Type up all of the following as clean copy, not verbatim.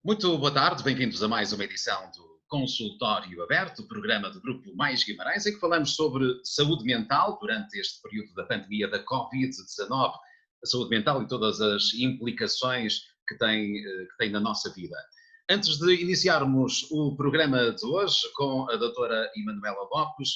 Muito boa tarde, bem-vindos a mais uma edição do Consultório Aberto, programa do Grupo Mais Guimarães, em que falamos sobre saúde mental durante este período da pandemia da Covid-19, a saúde mental e todas as implicações que tem na nossa vida. Antes de iniciarmos o programa de hoje com a doutora Emanuela Lopes,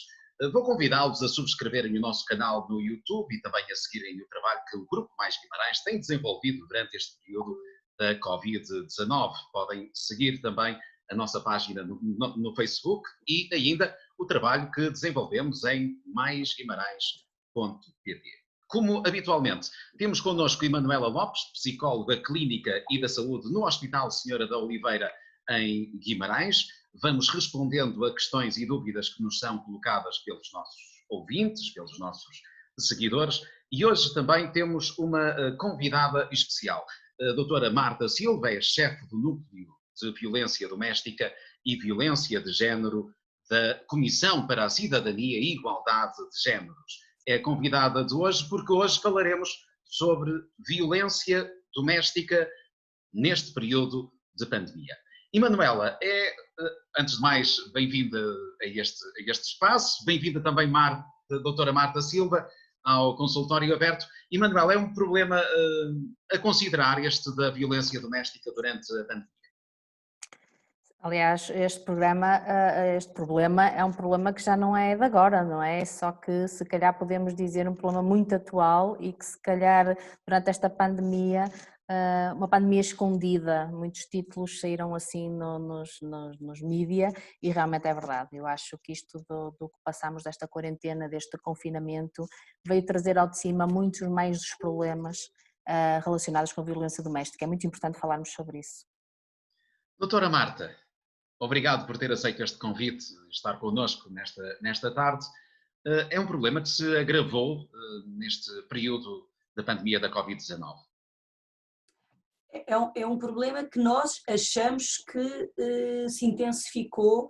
vou convidá-los a subscreverem o nosso canal no YouTube e também a seguirem o trabalho que o Grupo Mais Guimarães tem desenvolvido durante este período da Covid-19. Podem seguir também a nossa página no Facebook e ainda o trabalho que desenvolvemos em maisguimarães.pt. Como habitualmente, temos connosco Emanuela Lopes, psicóloga clínica e da saúde no Hospital Senhora da Oliveira, em Guimarães. Vamos respondendo a questões e dúvidas que nos são colocadas pelos nossos ouvintes, pelos nossos seguidores. E hoje também temos uma convidada especial. A doutora Marta Silva é chefe do Núcleo de Violência Doméstica e Violência de Género da Comissão para a Cidadania e Igualdade de Géneros. É a convidada de hoje porque hoje falaremos sobre violência doméstica neste período de pandemia. Emanuela, antes de mais, bem-vinda a este espaço, bem-vinda também doutora Marta Silva, ao consultório aberto. Emanuela, é um problema a considerar este da violência doméstica durante a pandemia? Aliás, este problema é um problema que já não é de agora, não é? Só que se calhar podemos dizer um problema muito atual e que se calhar durante esta pandemia, uma pandemia escondida, muitos títulos saíram assim nos mídia e realmente é verdade. Eu acho que isto do que passamos desta quarentena, deste confinamento, veio trazer ao de cima muitos mais dos problemas relacionados com a violência doméstica. É muito importante falarmos sobre isso. Doutora Marta, obrigado por ter aceito este convite, estar connosco nesta tarde. É um problema que se agravou neste período da pandemia da Covid-19. É um problema que nós achamos que se intensificou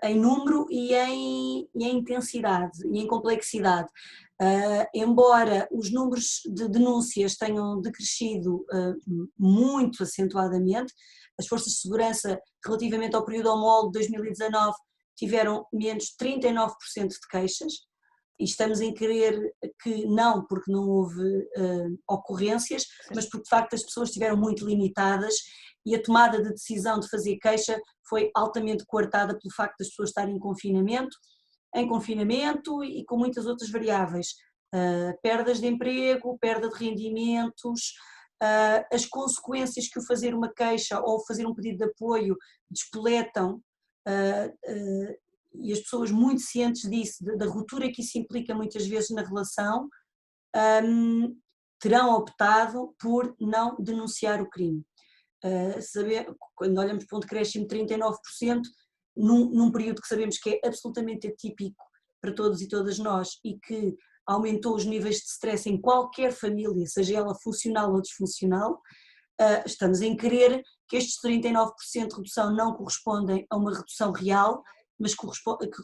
em número e em intensidade e em complexidade. Embora os números de denúncias tenham decrescido muito acentuadamente, as forças de segurança relativamente ao período homólogo de 2019 tiveram menos 39% de queixas, e estamos em crer que não, porque não houve ocorrências, mas porque de facto as pessoas estiveram muito limitadas e a tomada de decisão de fazer queixa foi altamente coartada pelo facto das pessoas estarem em confinamento e com muitas outras variáveis, perdas de emprego, perda de rendimentos, as consequências que o fazer uma queixa ou fazer um pedido de apoio despoletam, e as pessoas muito cientes disso, da ruptura que isso implica muitas vezes na relação, terão optado por não denunciar o crime. Quando olhamos para um decréscimo de 39%, num período que sabemos que é absolutamente atípico para todos e todas nós e que aumentou os níveis de stress em qualquer família, seja ela funcional ou disfuncional, estamos em crer que estes 39% de redução não correspondem a uma redução real, mas que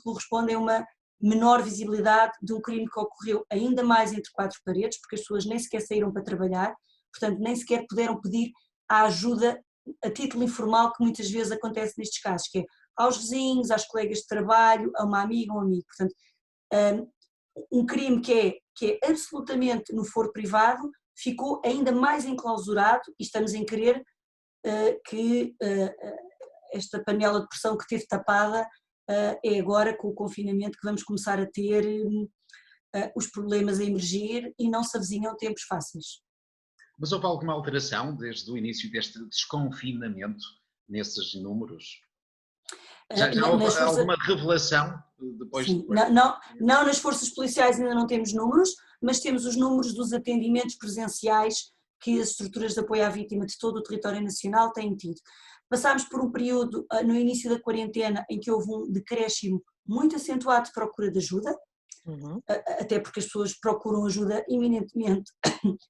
correspondem a uma menor visibilidade de um crime que ocorreu ainda mais entre quatro paredes, porque as pessoas nem sequer saíram para trabalhar, portanto nem sequer puderam pedir a ajuda a título informal que muitas vezes acontece nestes casos, que é aos vizinhos, às colegas de trabalho, a uma amiga ou um amigo. Portanto, um crime que é absolutamente no foro privado ficou ainda mais enclausurado e estamos em crer que esta panela de pressão que teve tapada é agora com o confinamento que vamos começar a ter os problemas a emergir e não se avizinham tempos fáceis. Mas houve alguma alteração desde o início deste desconfinamento nesses números? Já houve alguma revelação depois? Sim, não nas forças policiais ainda não temos números, mas temos os números dos atendimentos presenciais que as estruturas de apoio à vítima de todo o território nacional têm tido. Passámos por um período no início da quarentena em que houve um decréscimo muito acentuado de procura de ajuda, até porque as pessoas procuram ajuda eminentemente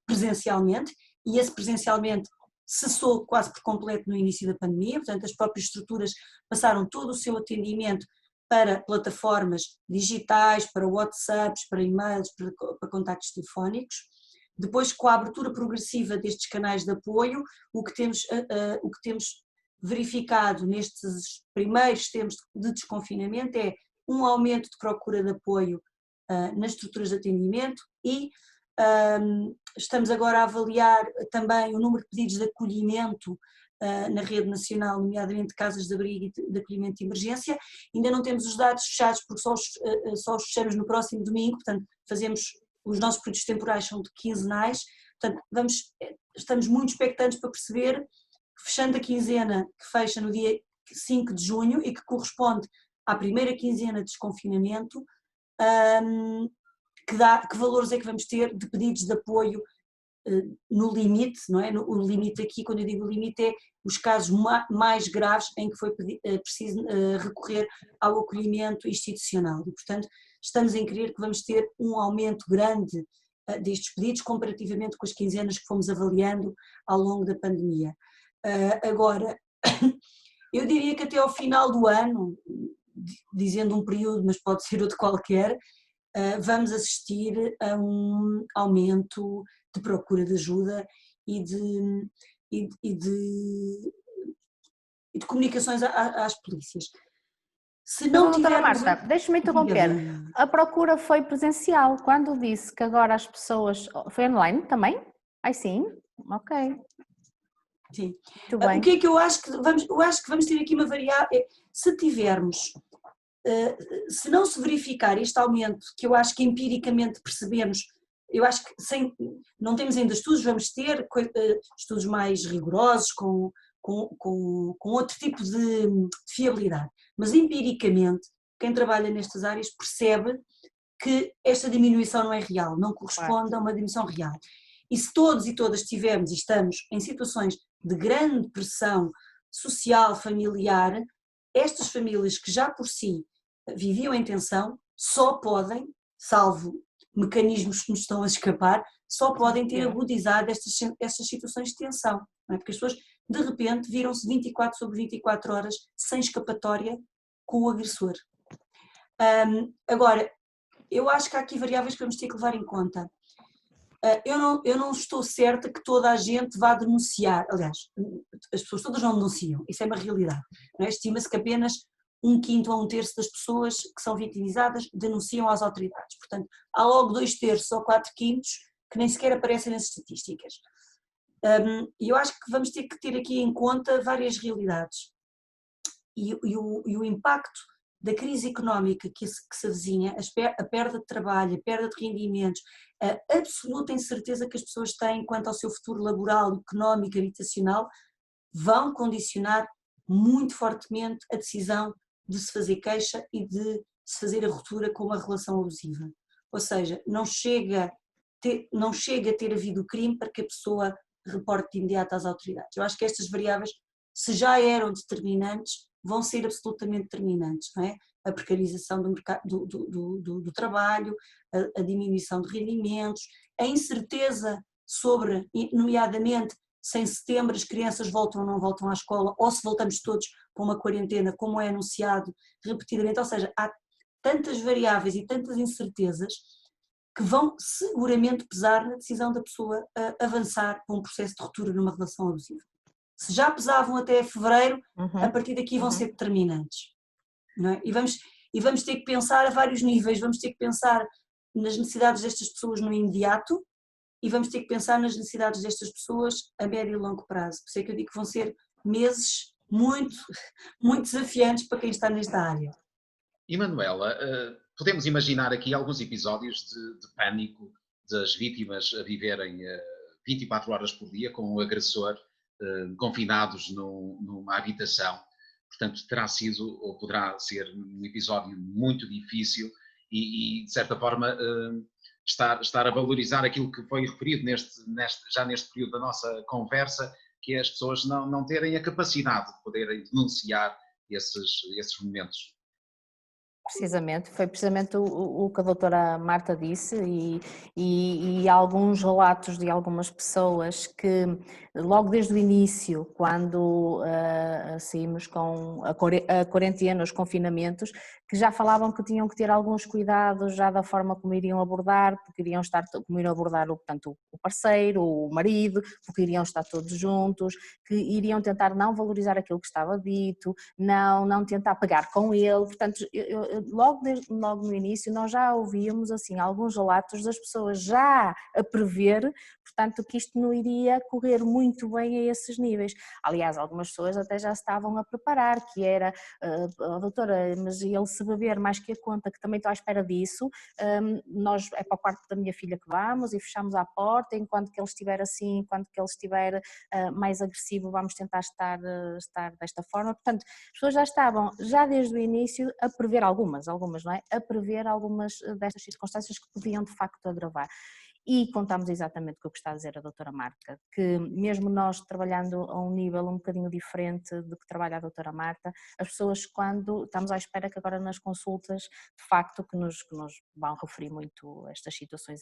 presencialmente, e esse presencialmente cessou quase por completo no início da pandemia, portanto as próprias estruturas passaram todo o seu atendimento para plataformas digitais, para WhatsApps, para e-mails, para contactos telefónicos. Depois, com a abertura progressiva destes canais de apoio, o que temos verificado nestes primeiros tempos de desconfinamento é um aumento de procura de apoio nas estruturas de atendimento e estamos agora a avaliar também o número de pedidos de acolhimento na rede nacional, nomeadamente de casas de abrigo e de acolhimento de emergência. Ainda não temos os dados fechados porque só os fechamos no próximo domingo, portanto os nossos períodos temporais são de quinzenais, portanto estamos muito expectantes para perceber, fechando a quinzena que fecha no dia 5 de junho e que corresponde à primeira quinzena de desconfinamento, que valores é que vamos ter de pedidos de apoio no limite, não é? O limite aqui, quando eu digo limite, é os casos mais graves em que foi preciso recorrer ao acolhimento institucional e, portanto, estamos em crer que vamos ter um aumento grande destes pedidos comparativamente com as quinzenas que fomos avaliando ao longo da pandemia. Agora, eu diria que até ao final do ano, dizendo um período, mas pode ser outro qualquer, vamos assistir a um aumento de procura de ajuda e de comunicações às polícias. Se não tivermos... Marta, deixa-me interromper. A procura foi presencial. Quando disse que agora as pessoas... Foi online também? Ai sim? Ok. Sim. Muito bem. O que é que eu acho que vamos ter aqui uma variável... Se tivermos... se não se verificar este aumento, que eu acho que empiricamente percebemos, eu acho que não temos ainda estudos, vamos ter estudos mais rigorosos, com outro tipo de fiabilidade, mas empiricamente quem trabalha nestas áreas percebe que esta diminuição não é real, não corresponde a uma diminuição real. E se todos e todas tivemos e estamos em situações de grande pressão social, familiar, estas famílias que já por si viviam em tensão só podem, salvo mecanismos que nos estão a escapar, só podem ter agudizado estas situações de tensão, não é? Porque as pessoas de repente viram-se 24 sobre 24 horas sem escapatória com o agressor. Agora, eu acho que há aqui variáveis que vamos ter que levar em conta. Eu não estou certa que toda a gente vá denunciar, aliás, as pessoas todas não denunciam, isso é uma realidade, não é? Estima-se que apenas 1/5 a 1/3 das pessoas que são vitimizadas denunciam às autoridades, portanto há logo 2/3 ou 4/5 que nem sequer aparecem nas estatísticas. E eu acho que vamos ter que ter aqui em conta várias realidades e o impacto da crise económica que se avizinha, a perda de trabalho, a perda de rendimentos, a absoluta incerteza que as pessoas têm quanto ao seu futuro laboral, económico, habitacional, vão condicionar muito fortemente a decisão de se fazer queixa e de se fazer a ruptura com uma relação abusiva. Ou seja, não chega a ter havido o crime para que a pessoa reporte de imediato às autoridades. Eu acho que estas variáveis, se já eram determinantes, vão ser absolutamente determinantes, não é? A precarização do mercado, do trabalho, a diminuição de rendimentos, a incerteza sobre, nomeadamente, se em setembro as crianças voltam ou não voltam à escola, ou se voltamos todos para uma quarentena, como é anunciado repetidamente, ou seja, há tantas variáveis e tantas incertezas que vão seguramente pesar na decisão da pessoa avançar para um processo de ruptura numa relação abusiva. Se já pesavam até fevereiro, a partir daqui vão ser determinantes. Não é? E vamos ter que pensar a vários níveis, vamos ter que pensar nas necessidades destas pessoas no imediato e vamos ter que pensar nas necessidades destas pessoas a médio e longo prazo. Por isso é que eu digo que vão ser meses muito, muito desafiantes para quem está nesta área. E Manuela, podemos imaginar aqui alguns episódios de pânico das vítimas a viverem 24 horas por dia com o agressor confinados numa habitação. Portanto, terá sido ou poderá ser um episódio muito difícil e de certa forma, estar a valorizar aquilo que foi referido já neste período da nossa conversa, que é as pessoas não terem a capacidade de poderem denunciar esses momentos. Precisamente, foi precisamente o que a doutora Marta disse e alguns relatos de algumas pessoas que logo desde o início, quando saímos com a quarentena, os confinamentos, que já falavam que tinham que ter alguns cuidados já da forma como iriam abordar, porque como iriam abordar portanto, o parceiro, o marido, porque iriam estar todos juntos, que iriam tentar não valorizar aquilo que estava dito, não tentar pegar com ele, portanto, logo no início nós já ouvíamos assim alguns relatos das pessoas já a prever, portanto, que isto não iria correr muito bem a esses níveis. Aliás, algumas pessoas até já estavam a preparar, que era, doutora, mas ele se beber mais que a conta, que também estou à espera disso, nós é para o quarto da minha filha que vamos e fechamos a porta, enquanto que ele estiver assim, enquanto que ele estiver mais agressivo, vamos tentar estar desta forma. Portanto, as pessoas já estavam, já desde o início, a prever algumas, não é? A prever algumas destas circunstâncias que podiam de facto agravar. E contamos exatamente com o que está a dizer a doutora Marta, que mesmo nós trabalhando a um nível um bocadinho diferente do que trabalha a doutora Marta, as pessoas quando estamos à espera que agora nas consultas, de facto, que nos vão referir muito estas situações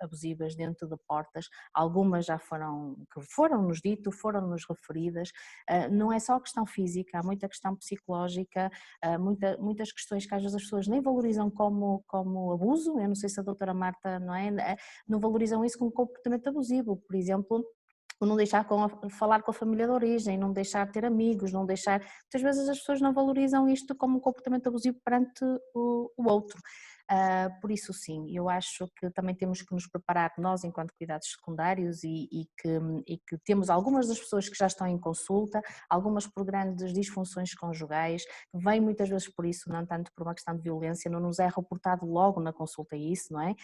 abusivas dentro de portas, algumas já foram-nos dito, foram-nos referidas, não é só a questão física, há muita questão psicológica, muitas questões que às vezes as pessoas nem valorizam como abuso, eu não sei se a doutora Marta, não valorizam isso como comportamento abusivo, por exemplo, não deixar falar com a família de origem, não deixar ter amigos, não deixar... Muitas vezes as pessoas não valorizam isto como um comportamento abusivo perante o outro. Por isso sim, eu acho que também temos que nos preparar nós enquanto cuidados secundários e que temos algumas das pessoas que já estão em consulta, algumas por grandes disfunções conjugais, vem muitas vezes por isso, não tanto por uma questão de violência, não nos é reportado logo na consulta isso, não é?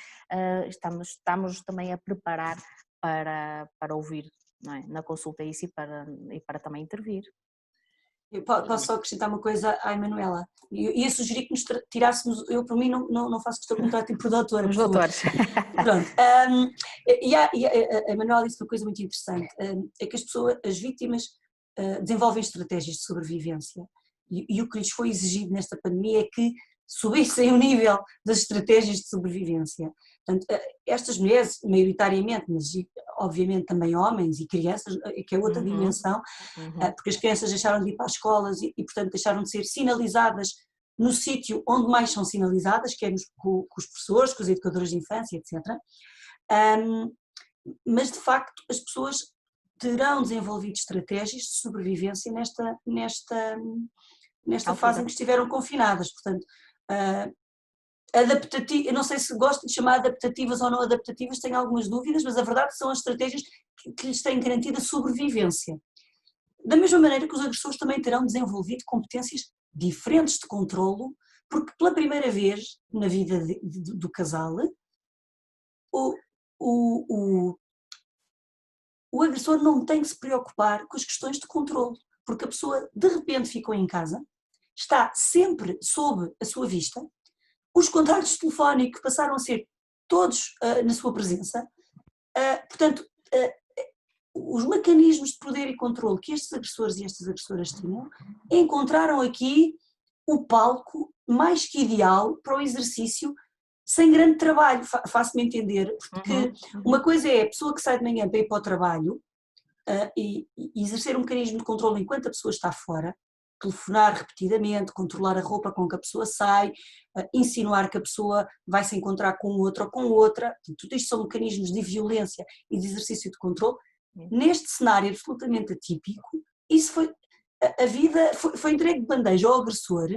Estamos também a preparar para ouvir, não é? Na consulta isso e para também intervir. Eu posso só acrescentar uma coisa à Emanuela? Eu ia sugerir que nos tirássemos, eu por mim não faço questão de me tratar por doutora. Os doutores. Pronto. E a Emanuela disse uma coisa muito interessante, é que as vítimas desenvolvem estratégias de sobrevivência e o que lhes foi exigido nesta pandemia é que subissem o nível das estratégias de sobrevivência. Portanto, estas mulheres, maioritariamente, mas obviamente também homens e crianças, que é outra dimensão, porque as crianças deixaram de ir para as escolas e portanto deixaram de ser sinalizadas no sítio onde mais são sinalizadas, que é com os professores, com os educadores de infância, etc. Mas de facto as pessoas terão desenvolvido estratégias de sobrevivência nesta fase em que estiveram confinadas, portanto, eu não sei se gosto de chamar adaptativas ou não adaptativas, tenho algumas dúvidas, mas a verdade são as estratégias que lhes têm garantido a sobrevivência. Da mesma maneira que os agressores também terão desenvolvido competências diferentes de controlo, porque pela primeira vez na vida do casal, o agressor não tem que se preocupar com as questões de controlo, porque a pessoa de repente ficou em casa, está sempre sob a sua vista, os contactos telefónicos passaram a ser todos na sua presença, portanto, os mecanismos de poder e controle que estes agressores e estas agressoras tinham, encontraram aqui o palco mais que ideal para o exercício sem grande trabalho, faço-me entender, porque uma coisa é a pessoa que sai de manhã para ir para o trabalho e exercer um mecanismo de controle enquanto a pessoa está fora, telefonar repetidamente, controlar a roupa com que a pessoa sai, insinuar que a pessoa vai se encontrar com outro ou com outra, tudo isto são mecanismos de violência e de exercício de controle. Neste cenário absolutamente atípico, isso foi, a vida foi entregue de bandeja ao agressor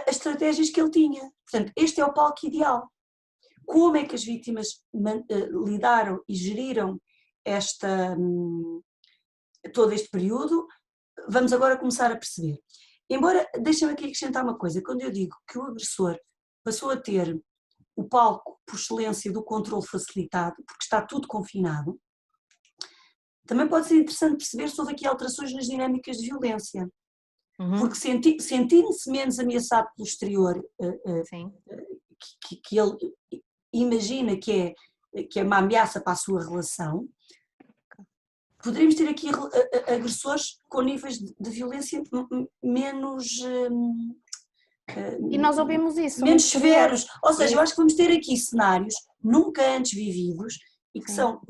as estratégias que ele tinha. Portanto, este é o palco ideal. Como é que as vítimas lidaram e geriram todo este período? Vamos agora começar a perceber. Embora, deixem-me aqui acrescentar uma coisa, quando eu digo que o agressor passou a ter o palco por excelência do controle facilitado, porque está tudo confinado, também pode ser interessante perceber se houve aqui alterações nas dinâmicas de violência. Porque sentindo-se menos ameaçado pelo exterior, que ele imagina que é uma ameaça para a sua relação, poderíamos ter aqui agressores com níveis de violência menos E nós ouvimos isso. Menos severos. Ou seja, eu acho que vamos ter aqui cenários nunca antes vividos e que são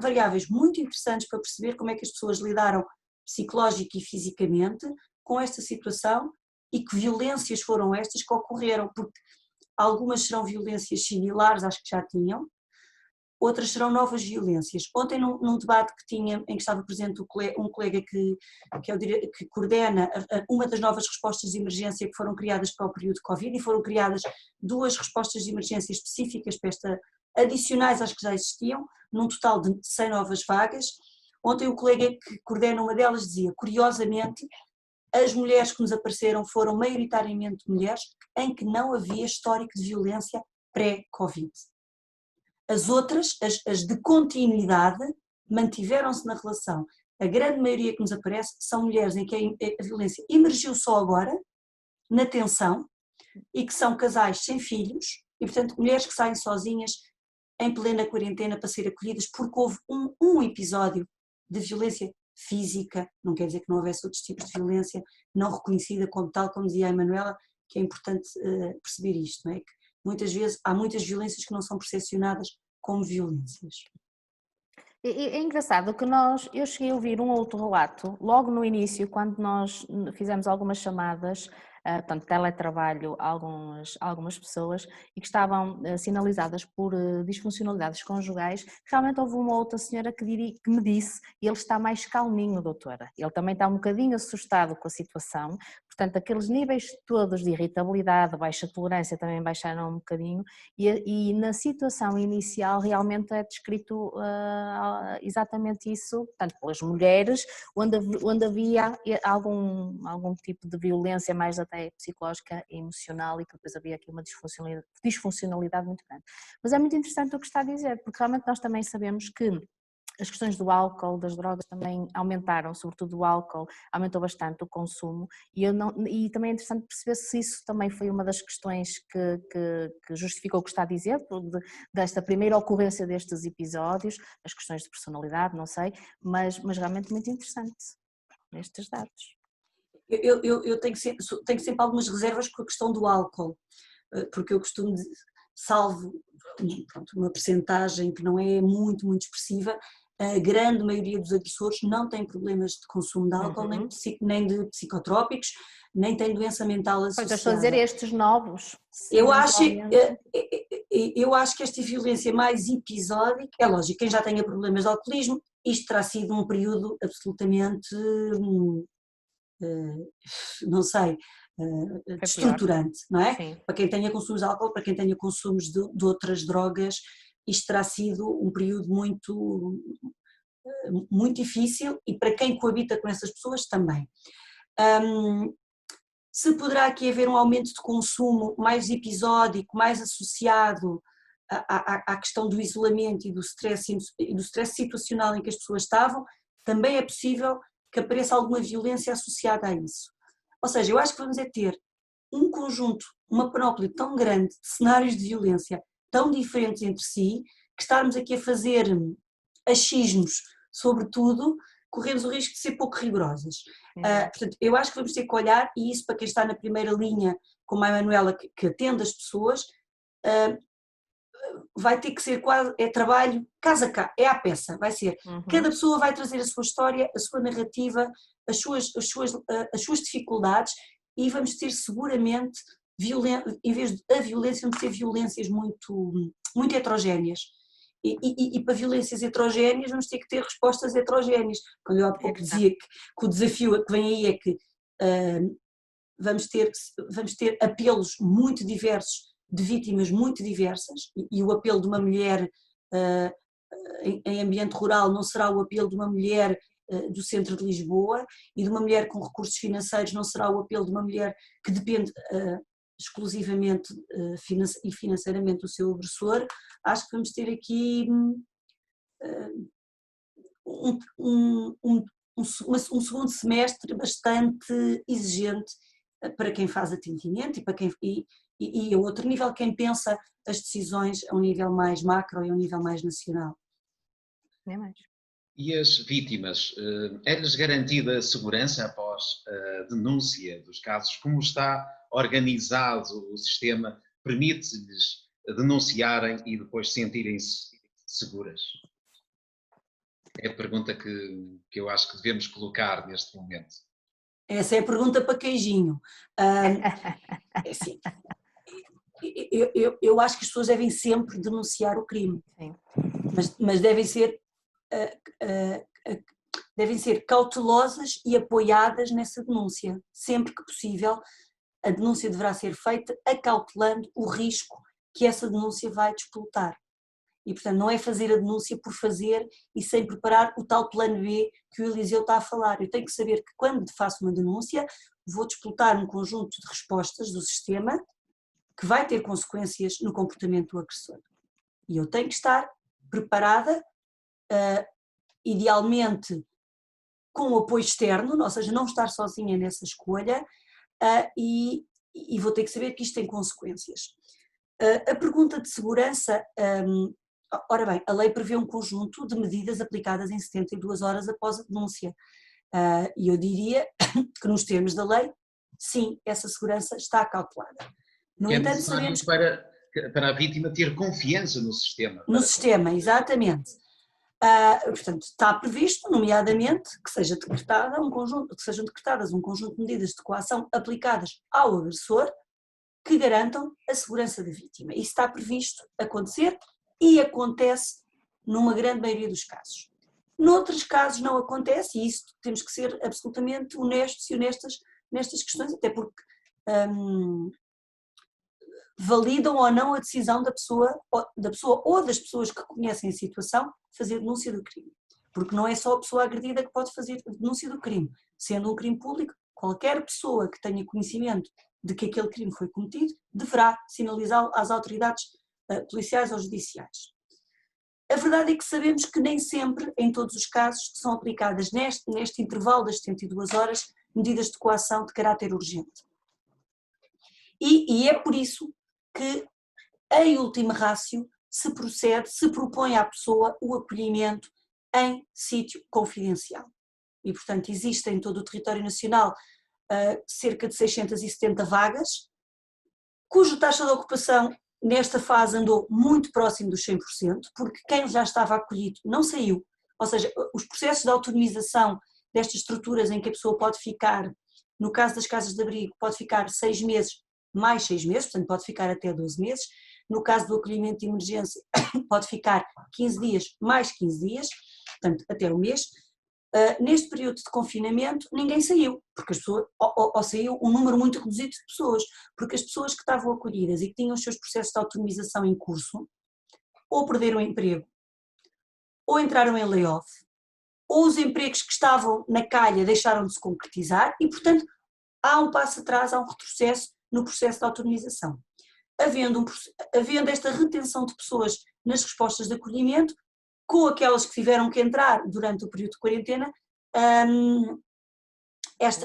variáveis muito interessantes para perceber como é que as pessoas lidaram psicológica e fisicamente com esta situação e que violências foram estas que ocorreram, porque algumas serão violências similares às que já tinham, outras serão novas violências. Ontem num debate que tinha, em que estava presente um colega que coordena uma das novas respostas de emergência que foram criadas para o período de Covid, e foram criadas 2 respostas de emergência específicas para esta, adicionais às que já existiam, num total de 100 novas vagas. Ontem o colega que coordena uma delas dizia, curiosamente, as mulheres que nos apareceram foram maioritariamente mulheres em que não havia histórico de violência pré-Covid. As outras, as de continuidade, mantiveram-se na relação. A grande maioria que nos aparece são mulheres em que a violência emergiu só agora, na tensão, e que são casais sem filhos, e portanto mulheres que saem sozinhas em plena quarentena para ser acolhidas porque houve um episódio de violência física, não quer dizer que não houvesse outros tipos de violência, não reconhecida como tal, como dizia a Emanuela, que é importante perceber isto, não é? Que muitas vezes há muitas violências que não são percepcionadas como violências. É engraçado que eu cheguei a ouvir um outro relato, logo no início, quando nós fizemos algumas chamadas, portanto, teletrabalho a algumas pessoas e que estavam sinalizadas por disfuncionalidades conjugais, realmente houve uma outra senhora que me disse, ele está mais calminho, doutora, ele também está um bocadinho assustado com a situação, portanto, aqueles níveis todos de irritabilidade, baixa tolerância também baixaram um bocadinho e na situação inicial realmente é descrito exatamente isso, portanto, pelas mulheres, onde havia algum tipo de violência mais até psicológica e emocional e que depois havia aqui uma disfuncionalidade muito grande. Mas é muito interessante o que está a dizer, porque realmente nós também sabemos que as questões do álcool, das drogas também aumentaram, sobretudo o álcool, aumentou bastante o consumo e também é interessante perceber se isso também foi uma das questões que justificou o que está a dizer, desta primeira ocorrência destes episódios, as questões de personalidade, não sei, mas realmente muito interessante estes dados. Eu tenho sempre algumas reservas com a questão do álcool, porque eu costumo, salvo uma percentagem que não é muito, muito expressiva, a grande maioria dos agressores não tem problemas de consumo de álcool, nem de psicotrópicos, nem tem doença mental associada. Pois, eu estou a dizer estes novos. Eu acho que esta violência mais episódica, é lógico, quem já tenha problemas de alcoolismo, isto terá sido um período absolutamente, não sei, estruturante, não é? Sim. Para quem tenha consumos de álcool, para quem tenha consumos de outras drogas, isto terá sido um período muito, muito difícil e para quem coabita com essas pessoas também. Se poderá aqui haver um aumento de consumo mais episódico, mais associado à questão do isolamento e do stress situacional em que as pessoas estavam, também é possível que apareça alguma violência associada a isso. Ou seja, eu acho que vamos ter um conjunto, uma panóplia tão grande de cenários de violência tão diferentes entre si, que estarmos aqui a fazer achismos sobre tudo, corremos o risco de ser pouco rigorosas. Portanto, eu acho que vamos ter que olhar, e isso para quem está na primeira linha, como a Emanuela, que atende as pessoas, vai ter que ser quase, é trabalho casa a casa, é à peça, vai ser. Cada pessoa vai trazer a sua história, a sua narrativa, as suas dificuldades, e vamos ter seguramente, em vez de a violência, vamos ter violências muito, muito heterogéneas. E para violências heterogéneas vamos ter que ter respostas heterogéneas. Quando eu há pouco dizia que o desafio que vem aí é que vamos ter apelos muito diversos de vítimas muito diversas, e o apelo de uma mulher em ambiente rural não será o apelo de uma mulher do centro de Lisboa, e de uma mulher com recursos financeiros não será o apelo de uma mulher que depende exclusivamente e financeiramente do seu agressor. Acho que vamos ter aqui um segundo semestre bastante exigente para quem faz atendimento e a outro nível, quem pensa as decisões a um nível mais macro e a um nível mais nacional. Nem mais. E as vítimas, é-lhes garantida segurança após a denúncia dos casos? Como está organizado o sistema, permite-lhes denunciarem e depois sentirem-se seguras? É a pergunta que eu acho que devemos colocar neste momento. Essa é a pergunta para queijinho. É assim, eu acho que as pessoas devem sempre denunciar o crime, Sim. mas devem ser cautelosas e apoiadas nessa denúncia. Sempre que possível, a denúncia deverá ser feita acautelando o risco que essa denúncia vai despoltar. E, portanto, não é fazer a denúncia por fazer e sem preparar o tal plano B que o Eliseu está a falar. Eu tenho que saber que quando faço uma denúncia vou despoltar um conjunto de respostas do sistema que vai ter consequências no comportamento do agressor. E eu tenho que estar preparada, idealmente com o apoio externo, ou seja, não estar sozinha nessa escolha, e vou ter que saber que isto tem consequências. A pergunta de segurança, ora bem, a lei prevê um conjunto de medidas aplicadas em 72 horas após a denúncia, e eu diria que nos termos da lei, sim, essa segurança está cautelada. No É entanto, necessário sabemos para a vítima ter confiança no sistema. no sistema, exatamente. Portanto, está previsto, nomeadamente, que sejam decretadas um conjunto de medidas de coação aplicadas ao agressor que garantam a segurança da vítima. Isso está previsto acontecer e acontece numa grande maioria dos casos. Noutros casos não acontece, e isso temos que ser absolutamente honestos e honestas nestas questões, até porque validam ou não a decisão da pessoa ou das pessoas que conhecem a situação fazer denúncia do crime. Porque não é só a pessoa agredida que pode fazer denúncia do crime. Sendo um crime público, qualquer pessoa que tenha conhecimento de que aquele crime foi cometido deverá sinalizá-lo às autoridades policiais ou judiciais. A verdade é que sabemos que nem sempre, em todos os casos, são aplicadas neste intervalo das 72 horas medidas de coação de caráter urgente. E é por isso que, em última ratio, se propõe à pessoa o acolhimento em sítio confidencial. E, portanto, existem em todo o território nacional cerca de 670 vagas, cuja taxa de ocupação nesta fase andou muito próximo dos 100%, porque quem já estava acolhido não saiu, ou seja, os processos de autonomização destas estruturas em que a pessoa pode ficar, no caso das casas de abrigo, pode ficar 6 meses mais 6 meses, portanto pode ficar até 12 meses, no caso do acolhimento de emergência pode ficar 15 dias mais 15 dias, portanto até um mês. Neste período de confinamento ninguém saiu, porque as pessoas, ou saiu um número muito reduzido de pessoas, porque as pessoas que estavam acolhidas e que tinham os seus processos de autonomização em curso, ou perderam o emprego, ou entraram em layoff, ou os empregos que estavam na calha deixaram de se concretizar e, portanto, há um passo atrás, há um retrocesso no processo de autonomização. Havendo esta retenção de pessoas nas respostas de acolhimento, com aquelas que tiveram que entrar durante o período de quarentena,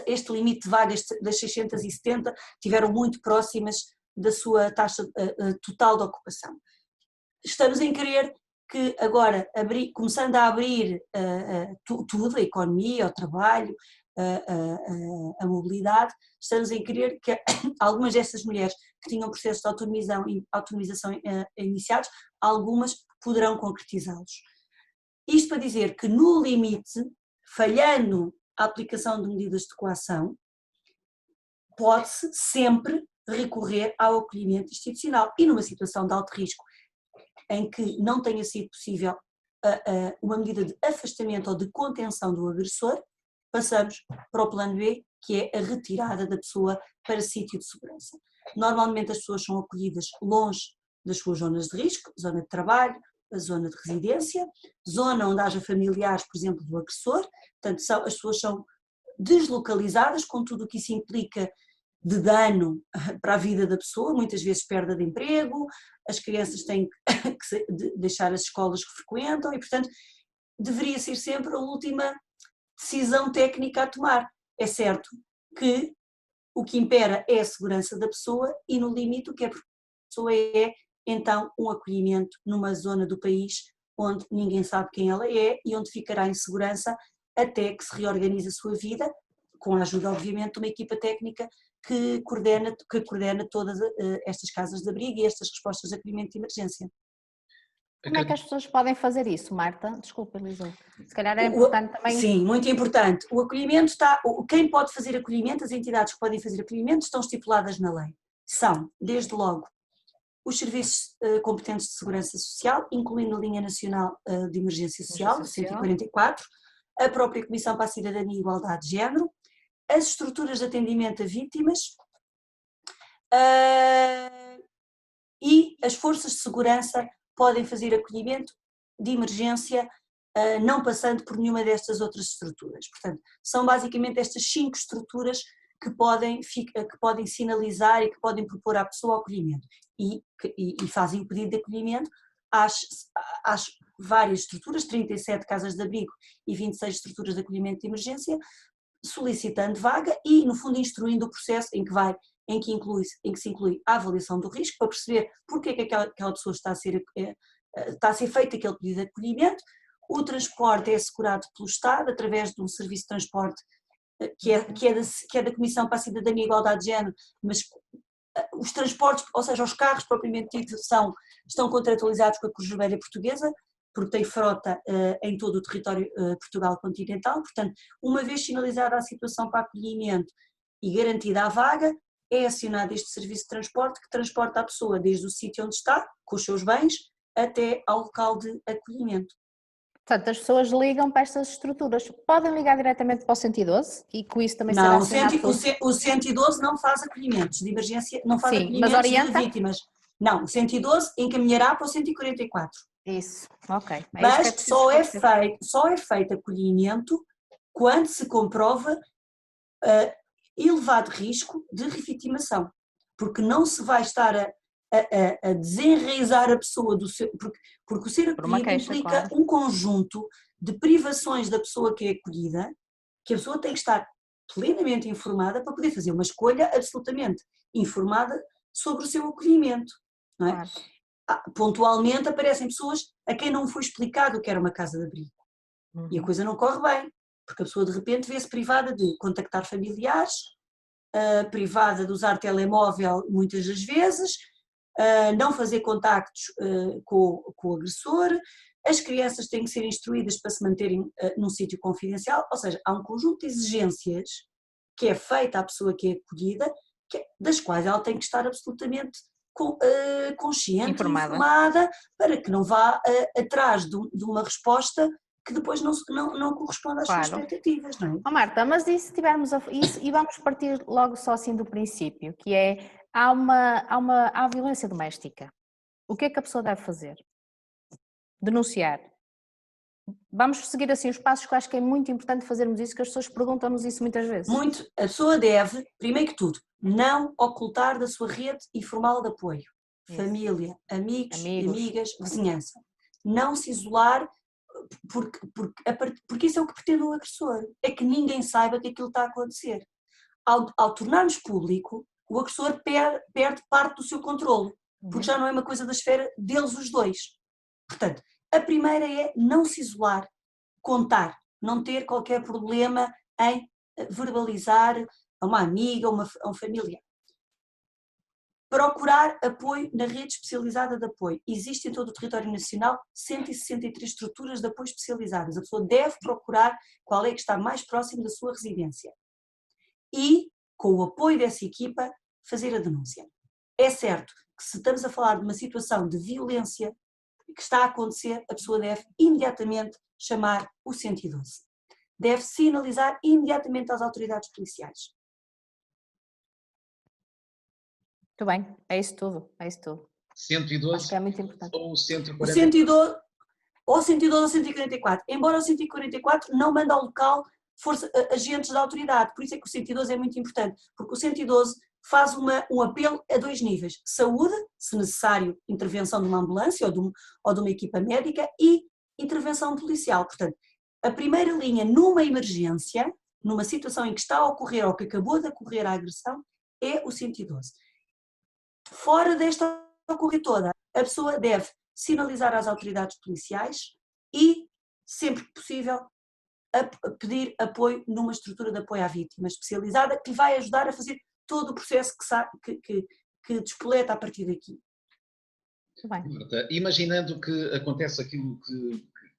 este limite de vagas das 670 tiveram muito próximas da sua taxa total de ocupação. Estamos em querer que agora, começando a abrir tudo, a economia, o trabalho, a mobilidade, estamos em querer que algumas dessas mulheres que tinham processos de autonomização iniciados, algumas poderão concretizá-los. Isto para dizer que no limite, falhando a aplicação de medidas de coação, pode-se sempre recorrer ao acolhimento institucional e numa situação de alto risco em que não tenha sido possível uma medida de afastamento ou de contenção do agressor, passamos para o plano B, que é a retirada da pessoa para sítio de segurança. Normalmente as pessoas são acolhidas longe das suas zonas de risco, zona de trabalho, a zona de residência, zona onde haja familiares, por exemplo, do agressor, portanto as pessoas são deslocalizadas com tudo o que isso implica de dano para a vida da pessoa, muitas vezes perda de emprego, as crianças têm que deixar as escolas que frequentam e, portanto, deveria ser sempre a última decisão técnica a tomar. É certo que o que impera é a segurança da pessoa e, no limite, o que é para a pessoa é, então, um acolhimento numa zona do país onde ninguém sabe quem ela é e onde ficará em segurança até que se reorganize a sua vida, com a ajuda, obviamente, de uma equipa técnica que coordena todas estas casas de abrigo e estas respostas de acolhimento de emergência. Como é que as pessoas podem fazer isso, Marta? Desculpa, Elisa. Se calhar é importante também... Sim, muito importante. O acolhimento quem pode fazer acolhimento, as entidades que podem fazer acolhimento estão estipuladas na lei. São, desde logo, os serviços competentes de segurança social, incluindo a linha nacional de emergência social, 144, a própria Comissão para a Cidadania e Igualdade de Género, as estruturas de atendimento a vítimas e as forças de segurança podem fazer acolhimento de emergência não passando por nenhuma destas outras estruturas. Portanto, são basicamente estas 5 estruturas que podem sinalizar e que podem propor à pessoa o acolhimento e fazem o pedido de acolhimento às várias estruturas, 37 casas de abrigo e 26 estruturas de acolhimento de emergência, solicitando vaga e, no fundo, instruindo o processo em que se inclui a avaliação do risco para perceber porque é que aquela pessoa está a ser feito aquele pedido de acolhimento. O transporte é assegurado pelo Estado através de um serviço de transporte que é da Comissão para a Cidadania e Igualdade de Género, mas os transportes, ou seja, os carros propriamente ditos, estão contratualizados com a Cruz Vermelha Portuguesa, porque tem frota em todo o território Portugal continental. Portanto, uma vez sinalizada a situação para acolhimento e garantida a vaga, é acionado este serviço de transporte que transporta a pessoa desde o sítio onde está, com os seus bens, até ao local de acolhimento. Portanto, as pessoas ligam para estas estruturas. Podem ligar diretamente para o 112 e com isso também será Não, acionado o 112 não faz acolhimentos de emergência, não faz Sim, acolhimentos mas orienta? de vítimas. Não, o 112 encaminhará para o 144. Isso, ok. Mas só é feito acolhimento quando se comprova elevado risco de revitimação, porque não se vai estar a desenraizar a pessoa do seu... Porque o ser acolhido implica um conjunto de privações da pessoa que é acolhida, que a pessoa tem que estar plenamente informada para poder fazer uma escolha absolutamente informada sobre o seu acolhimento, não é? Claro. Pontualmente aparecem pessoas a quem não foi explicado o que era uma casa de abrigo. E a coisa não corre bem, porque a pessoa de repente vê-se privada de contactar familiares, privada de usar telemóvel muitas das vezes, não fazer contactos com o agressor, as crianças têm que ser instruídas para se manterem num sítio confidencial, ou seja, há um conjunto de exigências que é feita à pessoa que é acolhida, das quais ela tem que estar absolutamente consciente, informada, para que não vá atrás de uma resposta que depois não corresponde às suas expectativas, não é? Marta, mas e se tivermos isso, e vamos partir logo só assim do princípio, que é, há violência doméstica. O que é que a pessoa deve fazer? Denunciar. Vamos seguir assim os passos, que eu acho que é muito importante fazermos isso, que as pessoas perguntam-nos isso muitas vezes. A pessoa deve, primeiro que tudo, não ocultar da sua rede informal de apoio. Isso. Família, amigos, amigas, vizinhança. Não se isolar, porque isso é o que pretende o agressor, é que ninguém saiba que aquilo está a acontecer. Ao tornarmos público, o agressor perde parte do seu controle, porque já não é uma coisa da esfera deles os dois. Portanto, a primeira é não se isolar, contar, não ter qualquer problema em verbalizar a uma amiga, a um familiar. Procurar apoio na rede especializada de apoio. Existe em todo o território nacional 163 estruturas de apoio especializadas. A pessoa deve procurar qual é que está mais próximo da sua residência. E, com o apoio dessa equipa, fazer a denúncia. É certo que se estamos a falar de uma situação de violência que está a acontecer, a pessoa deve imediatamente chamar o 112. Deve sinalizar imediatamente às autoridades policiais. Muito bem, é isso tudo. 112 acho que é muito importante. Ou 140? O 112 ou 112 ou 144, embora o 144 não manda ao local agentes da autoridade, por isso é que o 112 é muito importante, porque o 112 faz um apelo a 2 níveis, saúde, se necessário intervenção de uma ambulância ou de uma equipa médica, e intervenção policial. Portanto, a primeira linha numa emergência, numa situação em que está a ocorrer ou que acabou de ocorrer a agressão, é o 112. Fora desta ocorrer toda, a pessoa deve sinalizar às autoridades policiais e, sempre que possível, pedir apoio numa estrutura de apoio à vítima especializada que vai ajudar a fazer todo o processo que despoleta a partir daqui. Marta, imaginando que acontece aquilo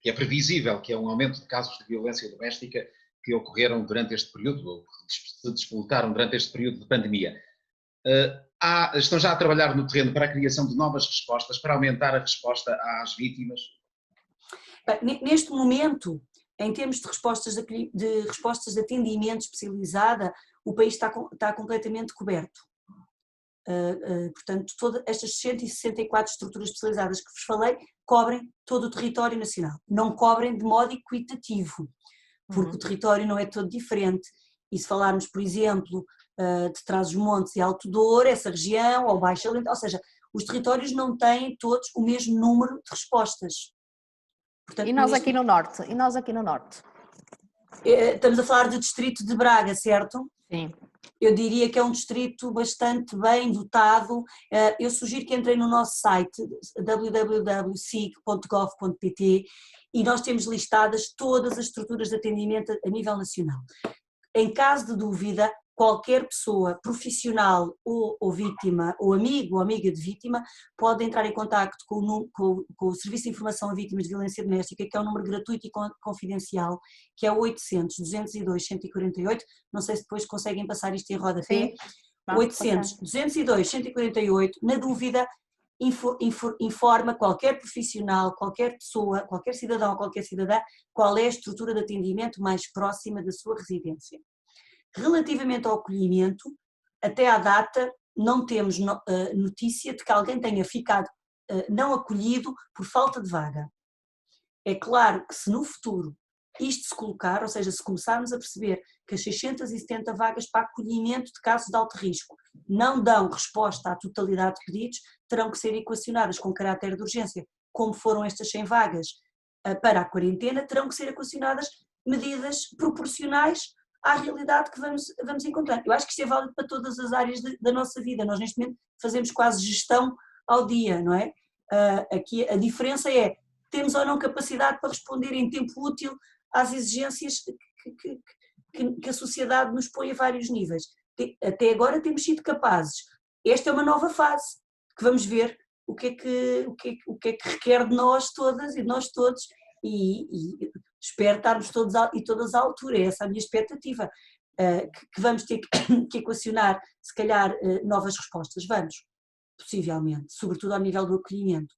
que é previsível, que é um aumento de casos de violência doméstica que ocorreram durante este período, ou que se despoletaram durante este período de pandemia, estão já a trabalhar no terreno para a criação de novas respostas, para aumentar a resposta às vítimas? Bem, neste momento, em termos de respostas de atendimento especializada, o país está completamente coberto. Portanto, todas estas 164 estruturas especializadas que vos falei cobrem todo o território nacional. Não cobrem de modo equitativo, porque o território não é todo diferente. E se falarmos, por exemplo, de Trás-os-Montes e Alto Douro, essa região, ou Baixo Alentejo, ou seja, os territórios não têm todos o mesmo número de respostas. Portanto, E nós aqui no Norte? E nós aqui no Norte? Estamos a falar do distrito de Braga, certo? Sim. Eu diria que é um distrito bastante bem dotado. Eu sugiro que entrem no nosso site www.sig.gov.pt e nós temos listadas todas as estruturas de atendimento a nível nacional. Em caso de dúvida, qualquer pessoa, profissional ou vítima, ou amigo ou amiga de vítima, pode entrar em contacto com o Serviço de Informação a Vítimas de Violência Doméstica, que é um número gratuito e confidencial, que é o 800-202-148, não sei se depois conseguem passar isto em rodapé, 800-202-148, na dúvida, informa qualquer profissional, qualquer pessoa, qualquer cidadão ou qualquer cidadã, qual é a estrutura de atendimento mais próxima da sua residência. Relativamente ao acolhimento, até à data não temos notícia de que alguém tenha ficado não acolhido por falta de vaga. É claro que se no futuro isto se colocar, ou seja, se começarmos a perceber que as 670 vagas para acolhimento de casos de alto risco não dão resposta à totalidade de pedidos, terão que ser equacionadas com caráter de urgência, como foram estas 100 vagas para a quarentena, terão que ser equacionadas medidas proporcionais à realidade que vamos encontrando. Eu acho que isto é válido para todas as áreas da nossa vida. Nós neste momento fazemos quase gestão ao dia, não é? Aqui a diferença é, temos ou não capacidade para responder em tempo útil às exigências que a sociedade nos põe a vários níveis. Até agora temos sido capazes. Esta é uma nova fase, que vamos ver o que é que requer de nós todas e de nós todos, e espero estarmos todos e todas à altura, é essa a minha expectativa, que vamos ter que equacionar, se calhar, novas respostas, vamos, possivelmente, sobretudo ao nível do acolhimento.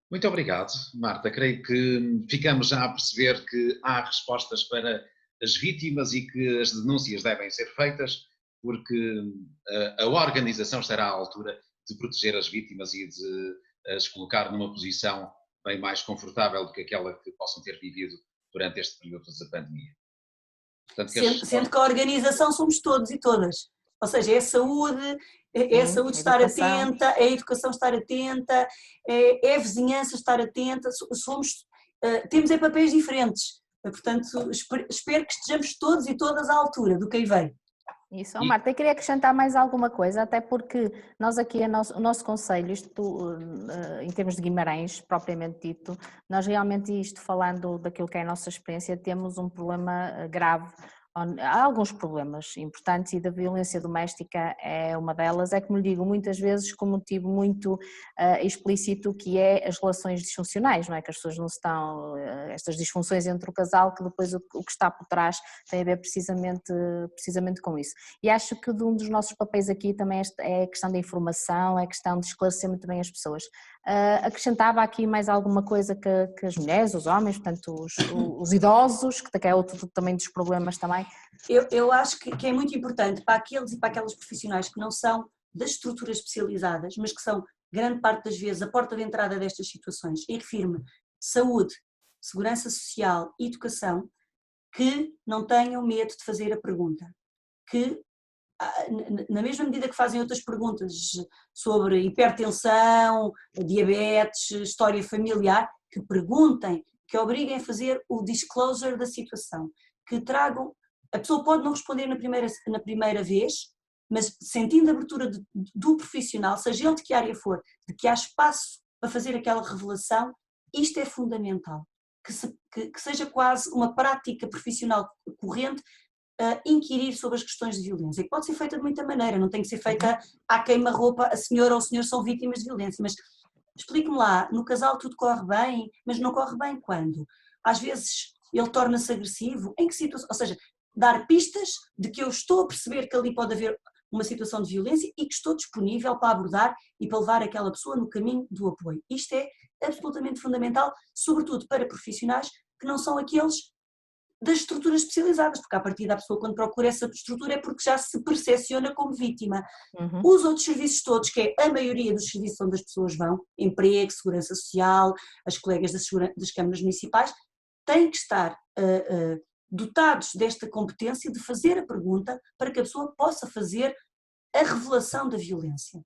Muito obrigado, Marta. Creio que ficamos já a perceber que há respostas para as vítimas e que as denúncias devem ser feitas, porque a organização estará à altura de proteger as vítimas e de as colocar numa posição bem mais confortável do que aquela que possam ter vivido durante este período da pandemia. Portanto, sendo que a organização somos todos e todas. Ou seja, é a saúde estar atenta, é a educação estar atenta, é a vizinhança estar atenta, temos papéis diferentes. Portanto, espero que estejamos todos e todas à altura do que aí vem. Isso, Marta, eu queria acrescentar mais alguma coisa, até porque nós aqui, o nosso conselho, isto em termos de Guimarães, propriamente dito, nós realmente, isto falando daquilo que é a nossa experiência, temos um problema grave. Há alguns problemas importantes e da violência doméstica é uma delas, é como lhe digo, muitas vezes com motivo muito explícito, que é as relações disfuncionais, não é? Que as pessoas não estão, estas disfunções entre o casal, que depois o que está por trás tem a ver precisamente com isso. E acho que um dos nossos papéis aqui também é a questão da informação, é a questão de esclarecer muito bem as pessoas. Acrescentava aqui mais alguma coisa que as mulheres, os homens, portanto os idosos, que é outro também dos problemas também. Eu acho que é muito importante para aqueles e para aquelas profissionais que não são das estruturas especializadas, mas que são, grande parte das vezes, a porta de entrada destas situações, e refiro-me saúde, segurança social e educação, que não tenham medo de fazer a pergunta, que na mesma medida que fazem outras perguntas sobre hipertensão, diabetes, história familiar, que perguntem, que obriguem a fazer o disclosure da situação, que tragam, a pessoa pode não responder na primeira vez, mas sentindo a abertura do profissional, seja ele de que área for, de que há espaço para fazer aquela revelação, isto é fundamental, que seja quase uma prática profissional corrente, inquirir sobre as questões de violência, que pode ser feita de muita maneira, não tem que ser feita à queima-roupa, a senhora ou o senhor são vítimas de violência, mas explique-me lá, no casal tudo corre bem, mas não corre bem quando? Às vezes ele torna-se agressivo, em que situação? Ou seja, dar pistas de que eu estou a perceber que ali pode haver uma situação de violência e que estou disponível para abordar e para levar aquela pessoa no caminho do apoio. Isto é absolutamente fundamental, sobretudo para profissionais que não são aqueles das estruturas especializadas, porque à partida a pessoa quando procura essa estrutura é porque já se percepciona como vítima. Os outros serviços todos, que é a maioria dos serviços onde as pessoas vão, emprego, segurança social, as colegas das câmaras municipais, têm que estar dotados desta competência de fazer a pergunta para que a pessoa possa fazer a revelação da violência.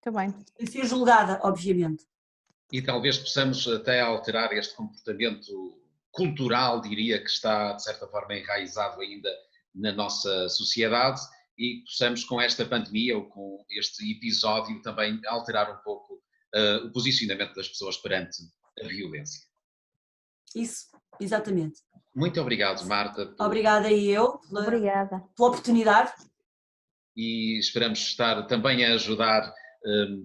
Muito bem. E ser julgada, obviamente. E talvez possamos até alterar este comportamento cultural, diria, que está, de certa forma, enraizado ainda na nossa sociedade e possamos, com esta pandemia ou com este episódio, também alterar um pouco o posicionamento das pessoas perante a violência. Isso, exatamente. Muito obrigado, Marta. Obrigada a eu Obrigada. pela oportunidade. E esperamos estar também a ajudar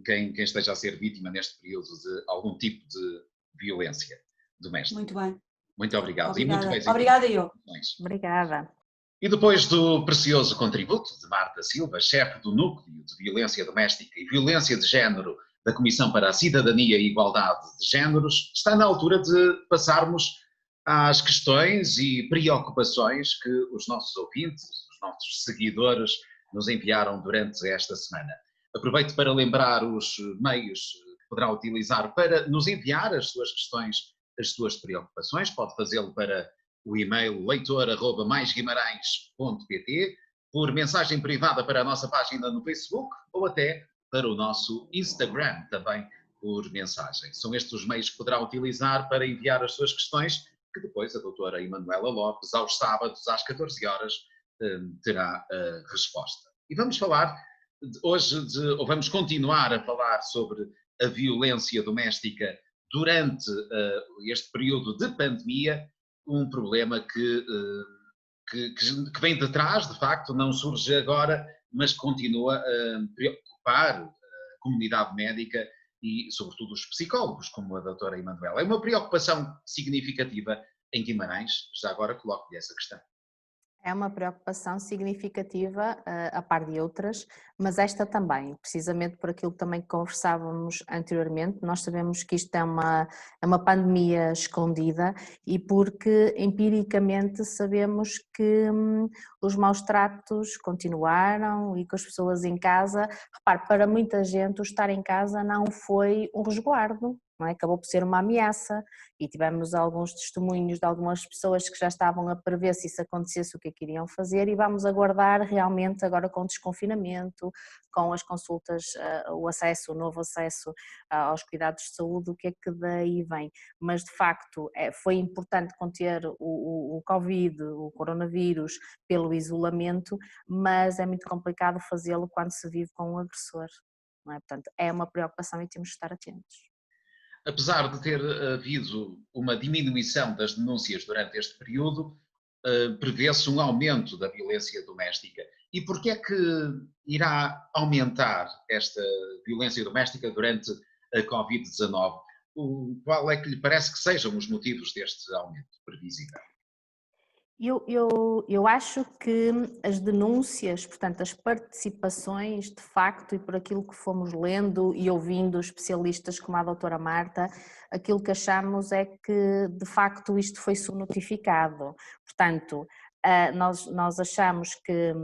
quem esteja a ser vítima neste período de algum tipo de violência doméstica. Muito bem. Muito obrigado. Obrigada. E muito bem. Obrigada eu. Obrigada. E depois do precioso contributo de Marta Silva, chefe do Núcleo de Violência Doméstica e Violência de Género da Comissão para a Cidadania e Igualdade de Géneros, está na altura de passarmos às questões e preocupações que os nossos ouvintes, os nossos seguidores nos enviaram durante esta semana. Aproveito para lembrar os meios que poderá utilizar para nos enviar as suas questões, as suas preocupações. Pode fazê-lo para o e-mail leitor@maisguimarães.pt, por mensagem privada para a nossa página no Facebook ou até para o nosso Instagram, também por mensagem. São estes os meios que poderá utilizar para enviar as suas questões, que depois a doutora Emanuela Lopes, aos sábados, às 14 horas, terá a resposta. E vamos falar hoje, ou vamos continuar a falar sobre a violência doméstica durante este período de pandemia, um problema que vem de trás, de facto, não surge agora, mas continua a preocupar a comunidade médica e, sobretudo, os psicólogos, como a doutora Emanuela. É uma preocupação significativa em Guimarães, já agora coloco-lhe essa questão. É uma preocupação significativa, a par de outras, mas esta também, precisamente por aquilo que também conversávamos anteriormente. Nós sabemos que isto é uma pandemia escondida e porque empiricamente sabemos que os maus tratos continuaram e que as pessoas em casa, repare, para muita gente o estar em casa não foi um resguardo. Não é? Acabou por ser uma ameaça e tivemos alguns testemunhos de algumas pessoas que já estavam a prever se isso acontecesse o que é que iriam fazer e vamos aguardar realmente agora com o desconfinamento, com as consultas, o novo acesso aos cuidados de saúde, o que é que daí vem. Mas de facto foi importante conter o Covid, o coronavírus pelo isolamento, mas é muito complicado fazê-lo quando se vive com um agressor. Não é? Portanto, é uma preocupação e temos de estar atentos. Apesar de ter havido uma diminuição das denúncias durante este período, prevê-se um aumento da violência doméstica. E porquê é que irá aumentar esta violência doméstica durante a Covid-19? Qual é que lhe parece que sejam os motivos deste aumento previsível? Eu acho que as denúncias, portanto as participações de facto e por aquilo que fomos lendo e ouvindo especialistas como a doutora Marta, aquilo que achamos é que de facto isto foi subnotificado, portanto nós achamos que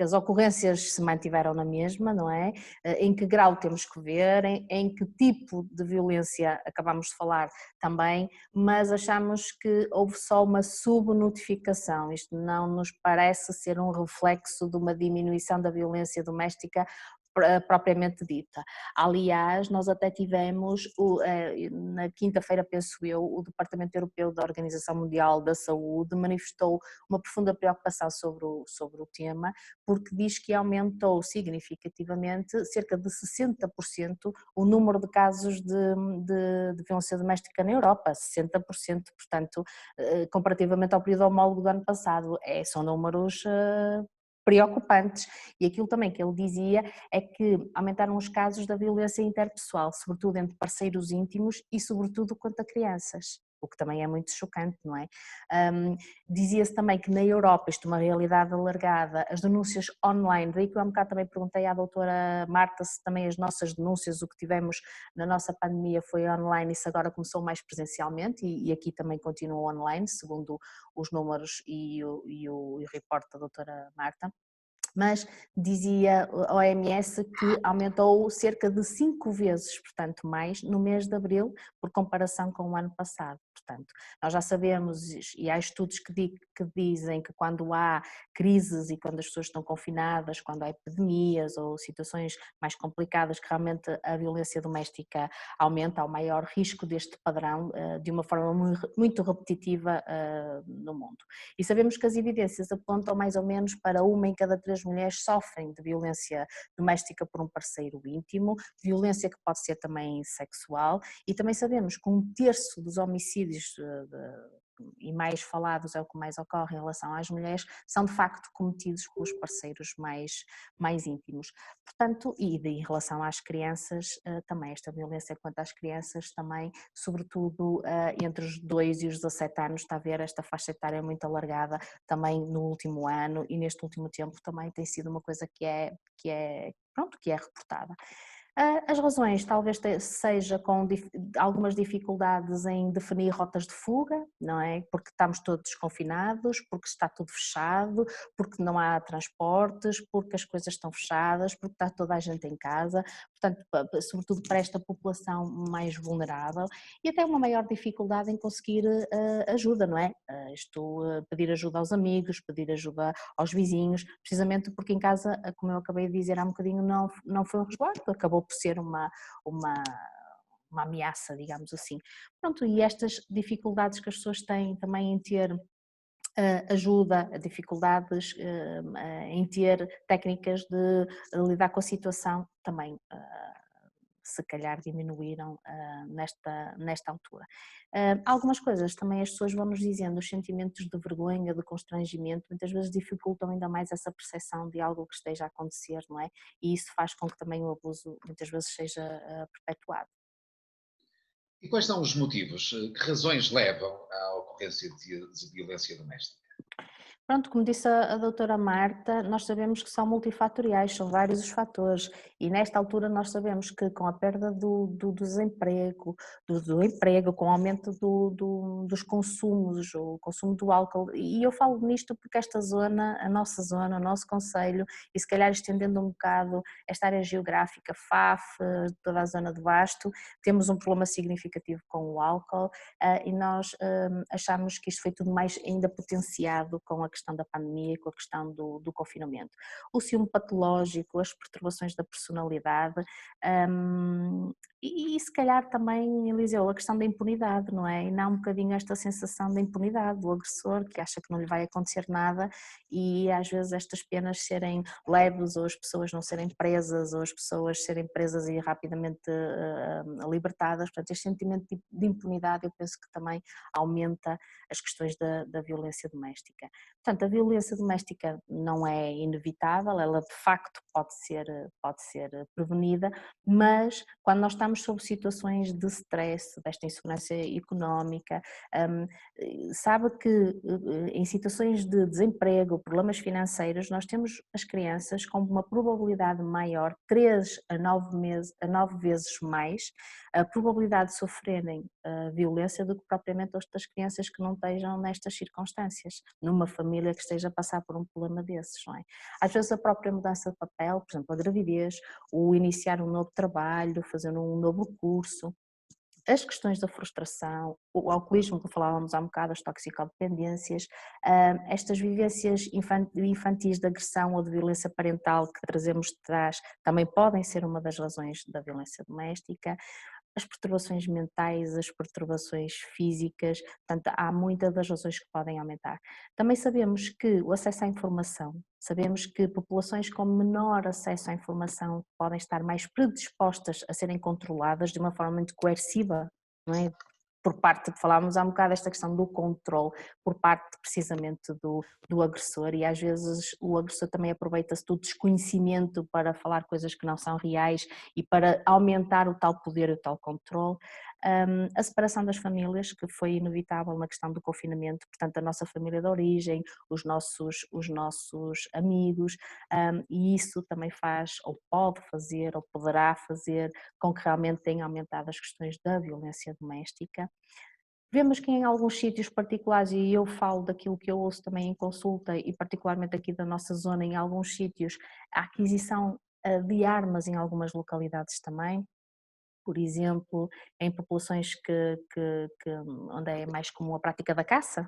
as ocorrências se mantiveram na mesma, não é? Em que grau temos que ver, em que tipo de violência acabamos de falar também, mas achamos que houve só uma subnotificação, isto não nos parece ser um reflexo de uma diminuição da violência doméstica propriamente dita. Aliás, nós até tivemos, na quinta-feira, penso eu, o Departamento Europeu da Organização Mundial da Saúde manifestou uma profunda preocupação sobre o tema, porque diz que aumentou significativamente, cerca de 60%, o número de casos de violência doméstica na Europa, 60%, portanto, comparativamente ao período homólogo do ano passado, são números preocupantes. E aquilo também que ele dizia é que aumentaram os casos da violência interpessoal, sobretudo entre parceiros íntimos e sobretudo quanto a crianças, o que também é muito chocante, não é? Dizia-se também que na Europa, isto é uma realidade alargada, as denúncias online, daí que eu há um bocado também perguntei à doutora Marta se também as nossas denúncias, o que tivemos na nossa pandemia foi online e se agora começou mais presencialmente e aqui também continua online, segundo os números e o report da doutora Marta. Mas dizia a OMS que aumentou cerca de 5 vezes, portanto, mais no mês de abril, por comparação com o ano passado. Portanto, nós já sabemos, e há estudos que dizem que quando há crises e quando as pessoas estão confinadas, quando há epidemias ou situações mais complicadas, que realmente a violência doméstica aumenta, há o maior risco deste padrão de uma forma muito repetitiva no mundo. E sabemos que as evidências apontam mais ou menos para 1 em cada 3 mulheres sofrem de violência doméstica por um parceiro íntimo, violência que pode ser também sexual, e também sabemos que 1/3 dos homicídios e mais falados, é o que mais ocorre em relação às mulheres, são de facto cometidos pelos parceiros mais íntimos. Portanto, e em relação às crianças, também esta violência quanto às crianças também, sobretudo entre os 2 e os 17 anos, está a ver esta faixa etária muito alargada também no último ano e neste último tempo também tem sido uma coisa que é reportada. As razões talvez seja com algumas dificuldades em definir rotas de fuga, não é? Porque estamos todos confinados, porque está tudo fechado, porque não há transportes, porque as coisas estão fechadas, porque está toda a gente em casa, portanto, sobretudo para esta população mais vulnerável e até uma maior dificuldade em conseguir ajuda, não é? Pedir ajuda aos amigos, pedir ajuda aos vizinhos, precisamente porque em casa, como eu acabei de dizer há um bocadinho, não foi um resguardo, acabou por ser uma ameaça, digamos assim. Pronto, e estas dificuldades que as pessoas têm também em ter ajuda, dificuldades em ter técnicas de lidar com a situação também se calhar diminuíram nesta altura. Algumas coisas também as pessoas vão nos dizendo, os sentimentos de vergonha, de constrangimento, muitas vezes dificultam ainda mais essa percepção de algo que esteja a acontecer, não é? E isso faz com que também o abuso muitas vezes seja perpetuado. E quais são os motivos? Que razões levam à ocorrência de violência doméstica? Pronto, como disse a doutora Marta, nós sabemos que são multifatoriais, são vários os fatores e nesta altura nós sabemos que com a perda do desemprego, do emprego, com o aumento dos consumos, o consumo do álcool, e eu falo nisto porque esta zona, a nossa zona, o nosso concelho, e se calhar estendendo um bocado esta área geográfica, FAF, toda a zona de Basto, temos um problema significativo com o álcool e nós achamos que isto foi tudo mais ainda potenciado com a questão da pandemia e com a questão do confinamento. O ciúme patológico, as perturbações da personalidade e se calhar também, Eliseu, a questão da impunidade, não é? E não um bocadinho esta sensação de impunidade do agressor que acha que não lhe vai acontecer nada e às vezes estas penas serem leves ou as pessoas não serem presas ou as pessoas serem presas e rapidamente libertadas, portanto este sentimento de impunidade eu penso que também aumenta as questões da violência doméstica. Portanto, a violência doméstica não é inevitável, ela de facto pode ser prevenida, mas quando nós estamos sob situações de stress, desta insegurança económica, sabe que em situações de desemprego, problemas financeiros, nós temos as crianças com uma probabilidade maior, 3 a 9 vezes mais, a probabilidade de sofrerem violência do que propriamente outras crianças que não estejam nestas circunstâncias, numa família que esteja a passar por um problema desses, não é? Às vezes a própria mudança de papel, por exemplo, a gravidez, o iniciar um novo trabalho, fazer um novo curso, as questões da frustração, o alcoolismo que falávamos há um bocado, as toxicodependências, estas vivências infantis de agressão ou de violência parental que trazemos de trás também podem ser uma das razões da violência doméstica. As perturbações mentais, as perturbações físicas, portanto, há muitas das razões que podem aumentar. Também sabemos que o acesso à informação, sabemos que populações com menor acesso à informação podem estar mais predispostas a serem controladas de uma forma muito coerciva, não é? Por parte, falávamos há um bocado desta questão do controle, por parte precisamente do agressor, e às vezes o agressor também aproveita-se do desconhecimento para falar coisas que não são reais e para aumentar o tal poder e o tal controle. A separação das famílias, que foi inevitável na questão do confinamento, portanto a nossa família de origem, os nossos amigos, e isso também faz, ou pode fazer, ou poderá fazer com que realmente tenha aumentado as questões da violência doméstica. Vemos que em alguns sítios particulares, e eu falo daquilo que eu ouço também em consulta, e particularmente aqui da nossa zona, em alguns sítios, a aquisição de armas em algumas localidades também, por exemplo, em populações onde é mais comum a prática da caça.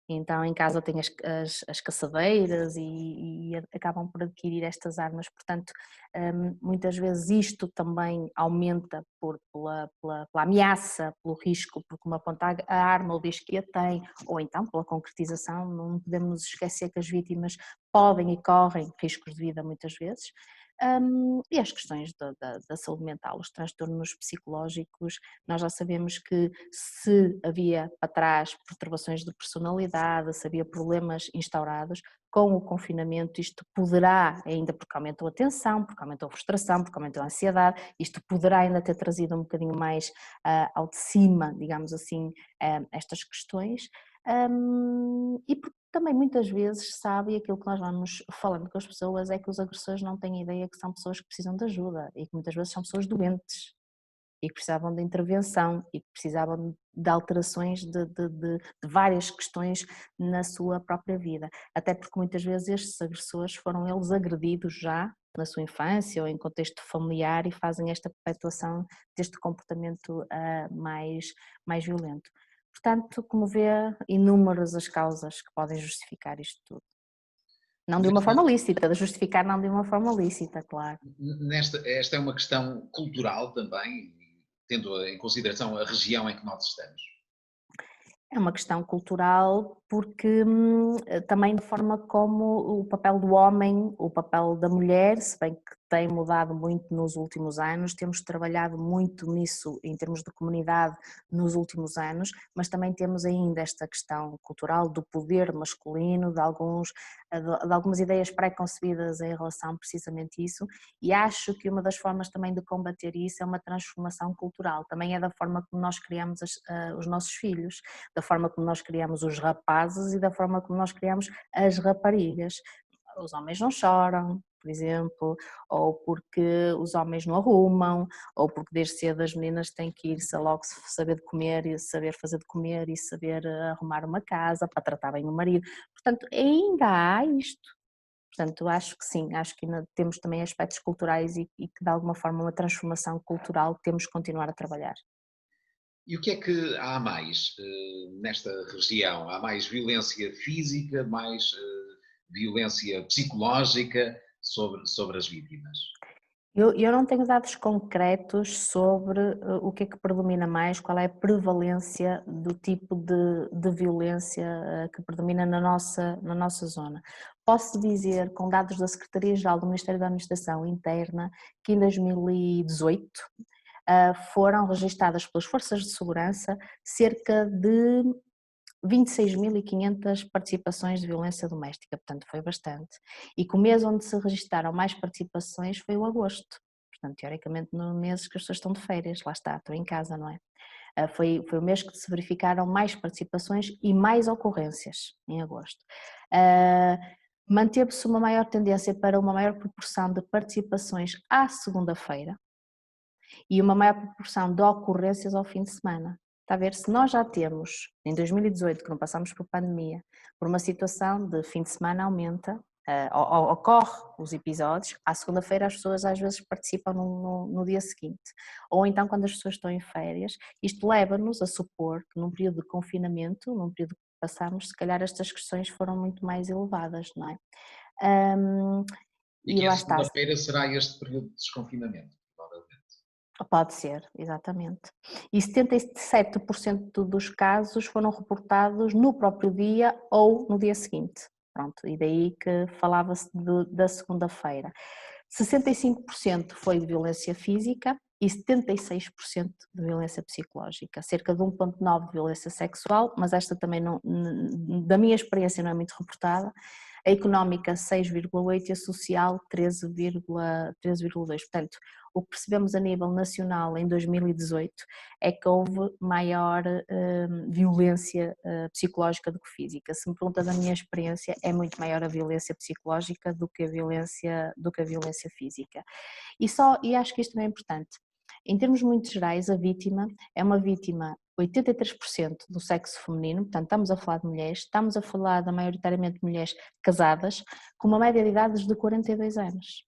Então em casa tem as caçadeiras e acabam por adquirir estas armas, portanto muitas vezes isto também aumenta pela ameaça, pelo risco, porque uma aponta a arma ou diz que a tem, ou então pela concretização. Não podemos nos esquecer que as vítimas podem e correm riscos de vida muitas vezes. E as questões da saúde mental, os transtornos psicológicos, nós já sabemos que se havia para trás perturbações de personalidade, se havia problemas instaurados, com o confinamento isto poderá, ainda porque aumentou a tensão, porque aumentou a frustração, porque aumentou a ansiedade, isto poderá ainda ter trazido um bocadinho mais ao de cima, digamos assim, estas questões. E porque também muitas vezes sabe, e aquilo que nós vamos falando com as pessoas é que os agressores não têm ideia que são pessoas que precisam de ajuda e que muitas vezes são pessoas doentes e que precisavam de intervenção e que precisavam de alterações de várias questões na sua própria vida, até porque muitas vezes estes agressores foram eles agredidos já na sua infância ou em contexto familiar e fazem esta perpetuação deste comportamento mais violento. Portanto, como vê, inúmeras as causas que podem justificar isto tudo. Não de uma forma lícita, de justificar não de uma forma lícita, claro. Esta é uma questão cultural também, tendo em consideração a região em que nós estamos. É uma questão cultural porque também da forma como o papel do homem, o papel da mulher, se bem que tem mudado muito nos últimos anos, temos trabalhado muito nisso em termos de comunidade nos últimos anos, mas também temos ainda esta questão cultural do poder masculino, de algumas ideias pré-concebidas em relação precisamente a isso, e acho que uma das formas também de combater isso é uma transformação cultural, também é da forma como nós criamos os nossos filhos, da forma como nós criamos os rapazes e da forma como nós criamos as raparigas. Os homens não choram, por exemplo, ou porque os homens não arrumam, ou porque desde cedo as meninas têm que ir logo saber de comer e saber fazer de comer e saber arrumar uma casa para tratar bem o marido. Portanto, ainda há isto. Portanto, acho que sim, acho que ainda temos também aspectos culturais e que de alguma forma uma transformação cultural que temos que continuar a trabalhar. E o que é que há mais nesta região? Há mais violência física, mais violência psicológica sobre as vítimas? Eu não tenho dados concretos sobre o que é que predomina mais, qual é a prevalência do tipo de violência que predomina na nossa zona. Posso dizer, com dados da Secretaria-Geral do Ministério da Administração Interna, que em 2018 foram registadas pelas forças de segurança cerca de 26.500 participações de violência doméstica, portanto foi bastante. E que o mês onde se registaram mais participações foi o agosto, portanto teoricamente no mês que as pessoas estão de férias, lá está, estão em casa, não é? Foi o mês que se verificaram mais participações e mais ocorrências, em agosto. Manteve-se uma maior tendência para uma maior proporção de participações à segunda-feira e uma maior proporção de ocorrências ao fim de semana. Está a ver, se nós já temos, em 2018, que não passamos por pandemia, por uma situação de fim de semana aumenta, ocorre os episódios, à segunda-feira as pessoas às vezes participam no dia seguinte. Ou então quando as pessoas estão em férias, isto leva-nos a supor que num período de confinamento, num período que passamos, se calhar estas questões foram muito mais elevadas, não é? E E que a lá está, segunda-feira será este período de desconfinamento, provavelmente. pode ser, exatamente. E 77% dos casos foram reportados no próprio dia ou no dia seguinte. Pronto, e daí que falava-se da segunda-feira. 65% foi de violência física e 76% de violência psicológica, cerca de 1,9% de violência sexual, mas esta também não, da minha experiência não é muito reportada. A económica 6,8% e a social 13,2%. Portanto, o que percebemos a nível nacional em 2018 é que houve maior violência psicológica do que física. Se me pergunta da minha experiência, é muito maior a violência psicológica do que a violência física. E acho que isto também é importante. Em termos muito gerais, a vítima é uma vítima 83% do sexo feminino, portanto estamos a falar de mulheres, estamos a falar de maioritariamente mulheres casadas, com uma média de idades de 42 anos.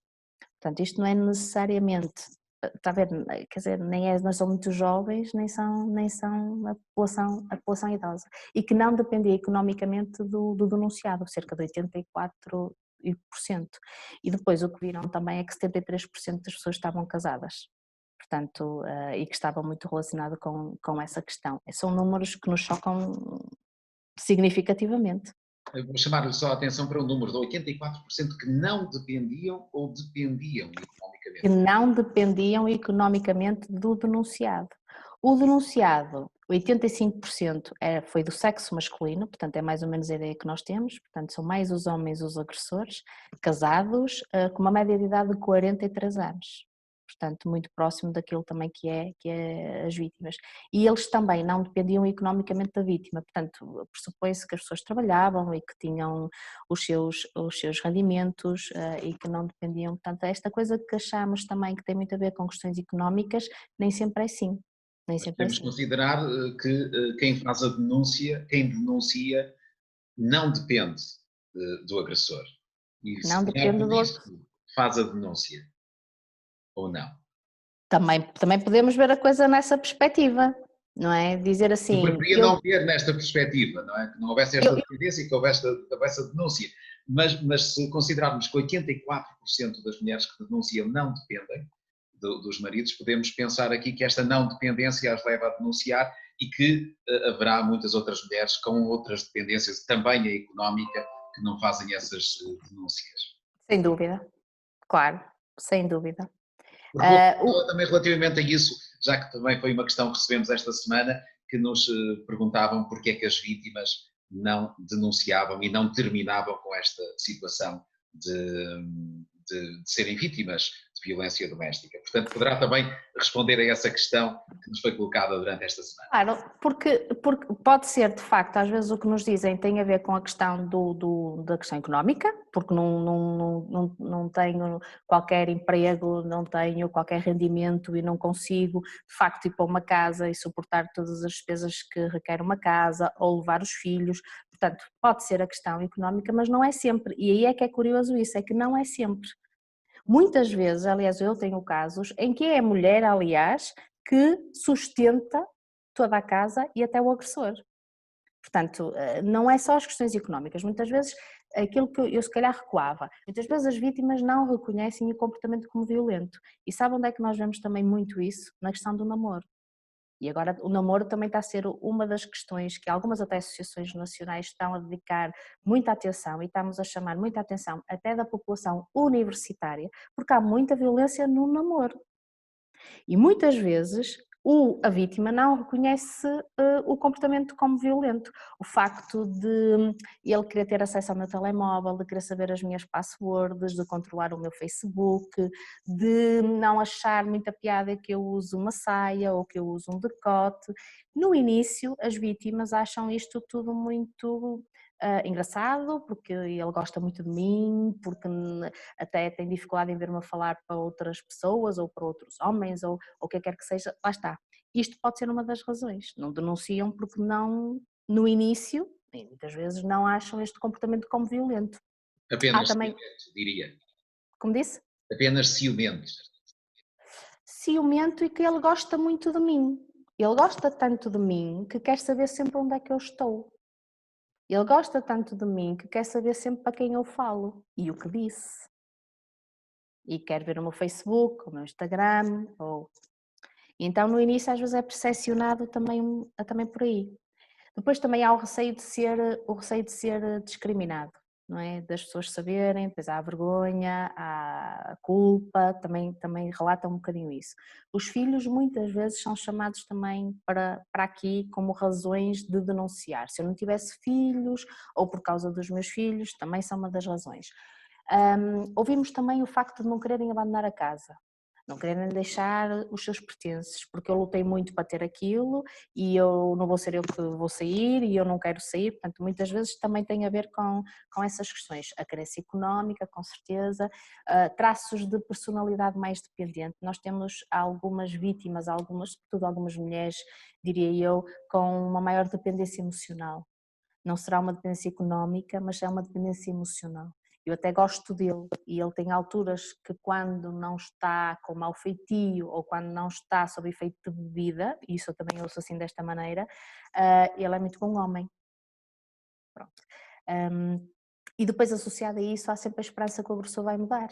Portanto, isto não é necessariamente, está a ver, quer dizer, não são muito jovens, nem são a população idosa, e que não dependia economicamente do denunciado, cerca de 84%. E depois o que viram também é que 73% das pessoas estavam casadas. Portanto, e que estava muito relacionado com essa questão. São números que nos chocam significativamente. Eu vou chamar-lhe só a atenção para o número de 84% que não dependiam ou dependiam economicamente. Que não dependiam economicamente do denunciado. O denunciado, 85% foi do sexo masculino, portanto é mais ou menos a ideia que nós temos, portanto são mais os homens os agressores, casados, com uma média de idade de 43 anos. Portanto, muito próximo daquilo também que é as vítimas. E eles também não dependiam economicamente da vítima, portanto, pressupõe-se que as pessoas trabalhavam e que tinham os seus rendimentos e que não dependiam, portanto, esta coisa que achamos também que tem muito a ver com questões económicas, nem sempre é assim. Nem sempre é Temos assim. que considerar que quem faz a denúncia, quem denuncia, não depende do agressor. E se Não calhar depende por do isso faz a denúncia, ou não. Também podemos ver a coisa nessa perspectiva, não é? Dizer Eu assim, preferia não ver nesta perspectiva, não é? Que não houvesse esta eu, dependência e que houvesse a denúncia. Mas se considerarmos que 84% das mulheres que denunciam não dependem dos maridos, podemos pensar aqui que esta não dependência as leva a denunciar e que haverá muitas outras mulheres com outras dependências, também a económica, que não fazem essas denúncias. sem dúvida, claro, sem dúvida. Também relativamente a isso, já que também foi uma questão que recebemos esta semana, que nos perguntavam porque é que as vítimas não denunciavam e não terminavam com esta situação de serem vítimas de violência doméstica. Portanto, poderá também responder a essa questão que nos foi colocada durante esta semana. Claro, porque pode ser, de facto, às vezes o que nos dizem tem a ver com a questão da questão económica, porque não tenho qualquer emprego, não tenho qualquer rendimento e não consigo, de facto, ir para uma casa e suportar todas as despesas que requer uma casa ou levar os filhos. Portanto, pode ser a questão económica, mas não é sempre. E aí é que é curioso isso, é que não é sempre. Muitas vezes, aliás, eu tenho casos em que é a mulher, aliás, que sustenta toda a casa e até o agressor. Portanto, não é só as questões económicas, muitas vezes aquilo que eu se calhar recuava, muitas vezes as vítimas não reconhecem o comportamento como violento. E sabe onde é que nós vemos também muito isso? Na questão do namoro. E agora o namoro também está a ser uma das questões que algumas até associações nacionais estão a dedicar muita atenção e estamos a chamar muita atenção até da população universitária, porque há muita violência no namoro. E muitas vezes a vítima não reconhece o comportamento como violento. O facto de ele querer ter acesso ao meu telemóvel, de querer saber as minhas passwords, de controlar o meu Facebook, de não achar muita piada que eu use uma saia ou que eu use um decote. No início, as vítimas acham isto tudo muito engraçado, porque ele gosta muito de mim, porque até tem dificuldade em ver-me a falar para outras pessoas ou para outros homens ou o que quer que seja, lá está. Isto pode ser uma das razões, não denunciam porque não, no início, e muitas vezes não acham este comportamento como violento. Apenas também, ciumento, diria. como disse, Apenas ciumento. ciumento e que ele gosta muito de mim. Ele gosta tanto de mim que quer saber sempre onde é que eu estou. Ele gosta tanto de mim que quer saber sempre para quem eu falo e o que disse. E quer ver o meu Facebook, o meu Instagram. Então no início às vezes é percepcionado também por aí. Depois também há o receio de ser discriminado, não é? Das pessoas saberem, depois há a vergonha, há a culpa, também relata um bocadinho isso. Os filhos muitas vezes são chamados também para aqui como razões de denunciar. Se eu não tivesse filhos, ou por causa dos meus filhos, também são uma das razões. Ouvimos também o facto de não quererem abandonar a casa. Não quererem deixar os seus pertences, porque eu lutei muito para ter aquilo e eu não vou ser eu que vou sair e eu não quero sair, portanto muitas vezes também tem a ver com essas questões, a carência económica, com certeza, traços de personalidade mais dependente. Nós temos algumas vítimas, sobretudo algumas mulheres, diria eu, com uma maior dependência emocional. Não será uma dependência económica, mas é uma dependência emocional. Eu até gosto dele e ele tem alturas que quando não está com mau feitio ou quando não está sob efeito de bebida, e isso eu também ouço assim desta maneira, ele é muito bom homem. Pronto. E depois associado a isso há sempre a esperança que o agressor vai mudar.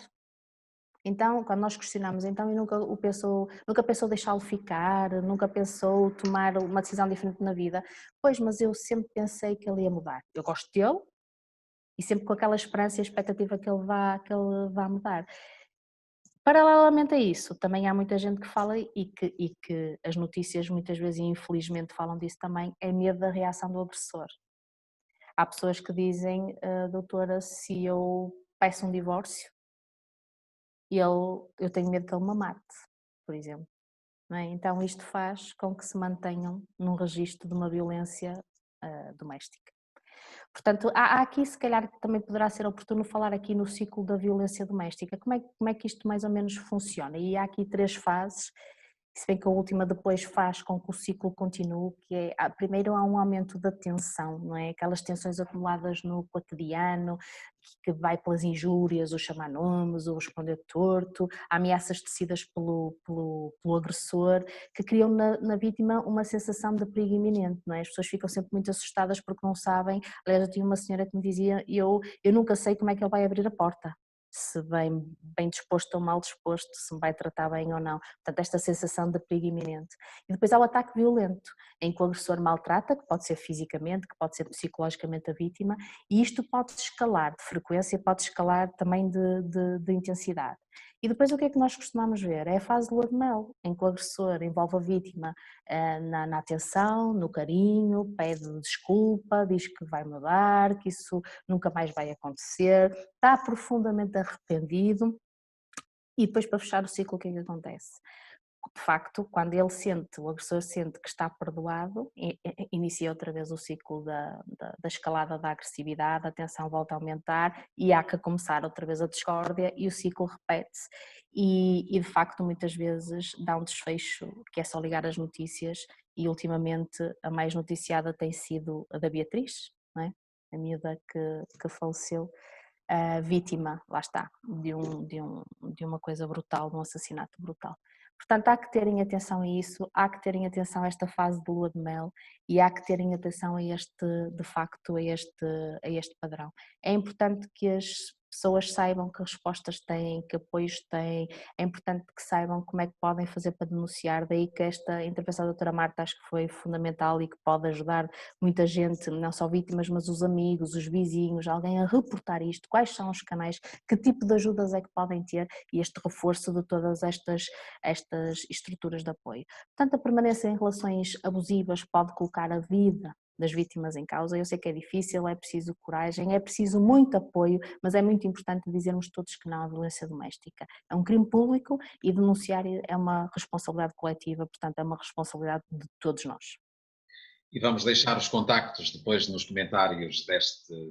Então, quando nós questionamos, então e nunca pensou deixá-lo ficar, nunca pensou tomar uma decisão diferente na vida? Pois, mas eu sempre pensei que ele ia mudar. Eu gosto dele, e sempre com aquela esperança e a expectativa que ele vá mudar. Paralelamente a isso, também há muita gente que fala e que as notícias muitas vezes, infelizmente, falam disso também, é medo da reação do agressor. Há pessoas que dizem, doutora, se eu peço um divórcio, eu tenho medo que ele me mate, por exemplo. Não é? Então isto faz com que se mantenham num registro de uma violência doméstica. Portanto, há aqui, se calhar, também poderá ser oportuno falar aqui no ciclo da violência doméstica. Como é que isto mais ou menos funciona? E há aqui 3 fases, se bem que a última depois faz com que o ciclo continue, que é, primeiro há um aumento da tensão, não é? Aquelas tensões acumuladas no cotidiano, que vai pelas injúrias, o chamar nomes, o responder torto, ameaças tecidas pelo agressor, que criam na vítima uma sensação de perigo iminente, não é? As pessoas ficam sempre muito assustadas porque não sabem. Aliás, eu tinha uma senhora que me dizia, eu nunca sei como é que ele vai abrir a porta, se bem disposto ou mal disposto, se me vai tratar bem ou não. Portanto, esta sensação de perigo iminente. E depois há o ataque violento, em que o agressor maltrata, que pode ser fisicamente, que pode ser psicologicamente a vítima, e isto pode escalar de frequência, pode escalar também de intensidade. E depois o que é que nós costumamos ver? É a fase de lua de mel, em que o agressor envolve a vítima na atenção, no carinho, pede desculpa, diz que vai mudar, que isso nunca mais vai acontecer, está profundamente arrependido e depois para fechar o ciclo o que é que acontece? De facto, quando o agressor sente que está perdoado, inicia outra vez o ciclo da escalada da agressividade, a tensão volta a aumentar e há que começar outra vez a discórdia e o ciclo repete-se e de facto muitas vezes dá um desfecho que é só ligar as notícias e ultimamente a mais noticiada tem sido a da Beatriz, não é? A miúda que faleceu, vítima, lá está, de uma coisa brutal, de um assassinato brutal. Portanto, há que terem atenção a isso, há que terem atenção a esta fase de lua de mel e há que terem atenção de facto, a este padrão. É importante que as pessoas saibam que respostas têm, que apoios têm, é importante que saibam como é que podem fazer para denunciar, daí que esta intervenção da doutora Marta acho que foi fundamental e que pode ajudar muita gente, não só vítimas, mas os amigos, os vizinhos, alguém a reportar isto, quais são os canais, que tipo de ajudas é que podem ter e este reforço de todas estas estruturas de apoio. Portanto, a permanência em relações abusivas pode colocar a vida das vítimas em causa. Eu sei que é difícil, é preciso coragem, é preciso muito apoio, mas é muito importante dizermos todos que não à violência doméstica. É um crime público e denunciar é uma responsabilidade coletiva, portanto é uma responsabilidade de todos nós. E vamos deixar os contactos depois nos comentários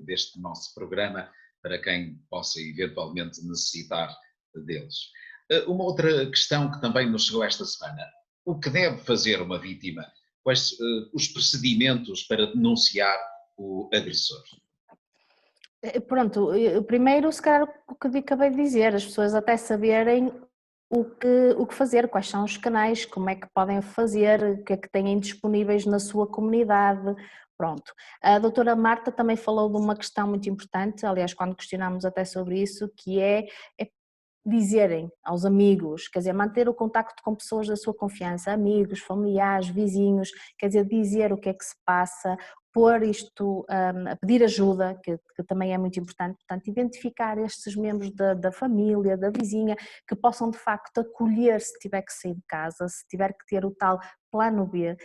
deste nosso programa para quem possa eventualmente necessitar deles. Uma outra questão que também nos chegou esta semana. O que deve fazer uma vítima? Quais os procedimentos para denunciar o agressor? Pronto, primeiro, se calhar, o que acabei de dizer, as pessoas até saberem o que fazer, quais são os canais, como é que podem fazer, o que é que têm disponíveis na sua comunidade. Pronto. A doutora Marta também falou de uma questão muito importante, aliás, quando questionámos até sobre isso, que é dizerem aos amigos, quer dizer, manter o contacto com pessoas da sua confiança, amigos, familiares, vizinhos, quer dizer, dizer o que é que se passa, pôr isto, a pedir ajuda, que também é muito importante, portanto, identificar estes membros da família, da vizinha, que possam de facto acolher se tiver que sair de casa, se tiver que ter o tal plano B.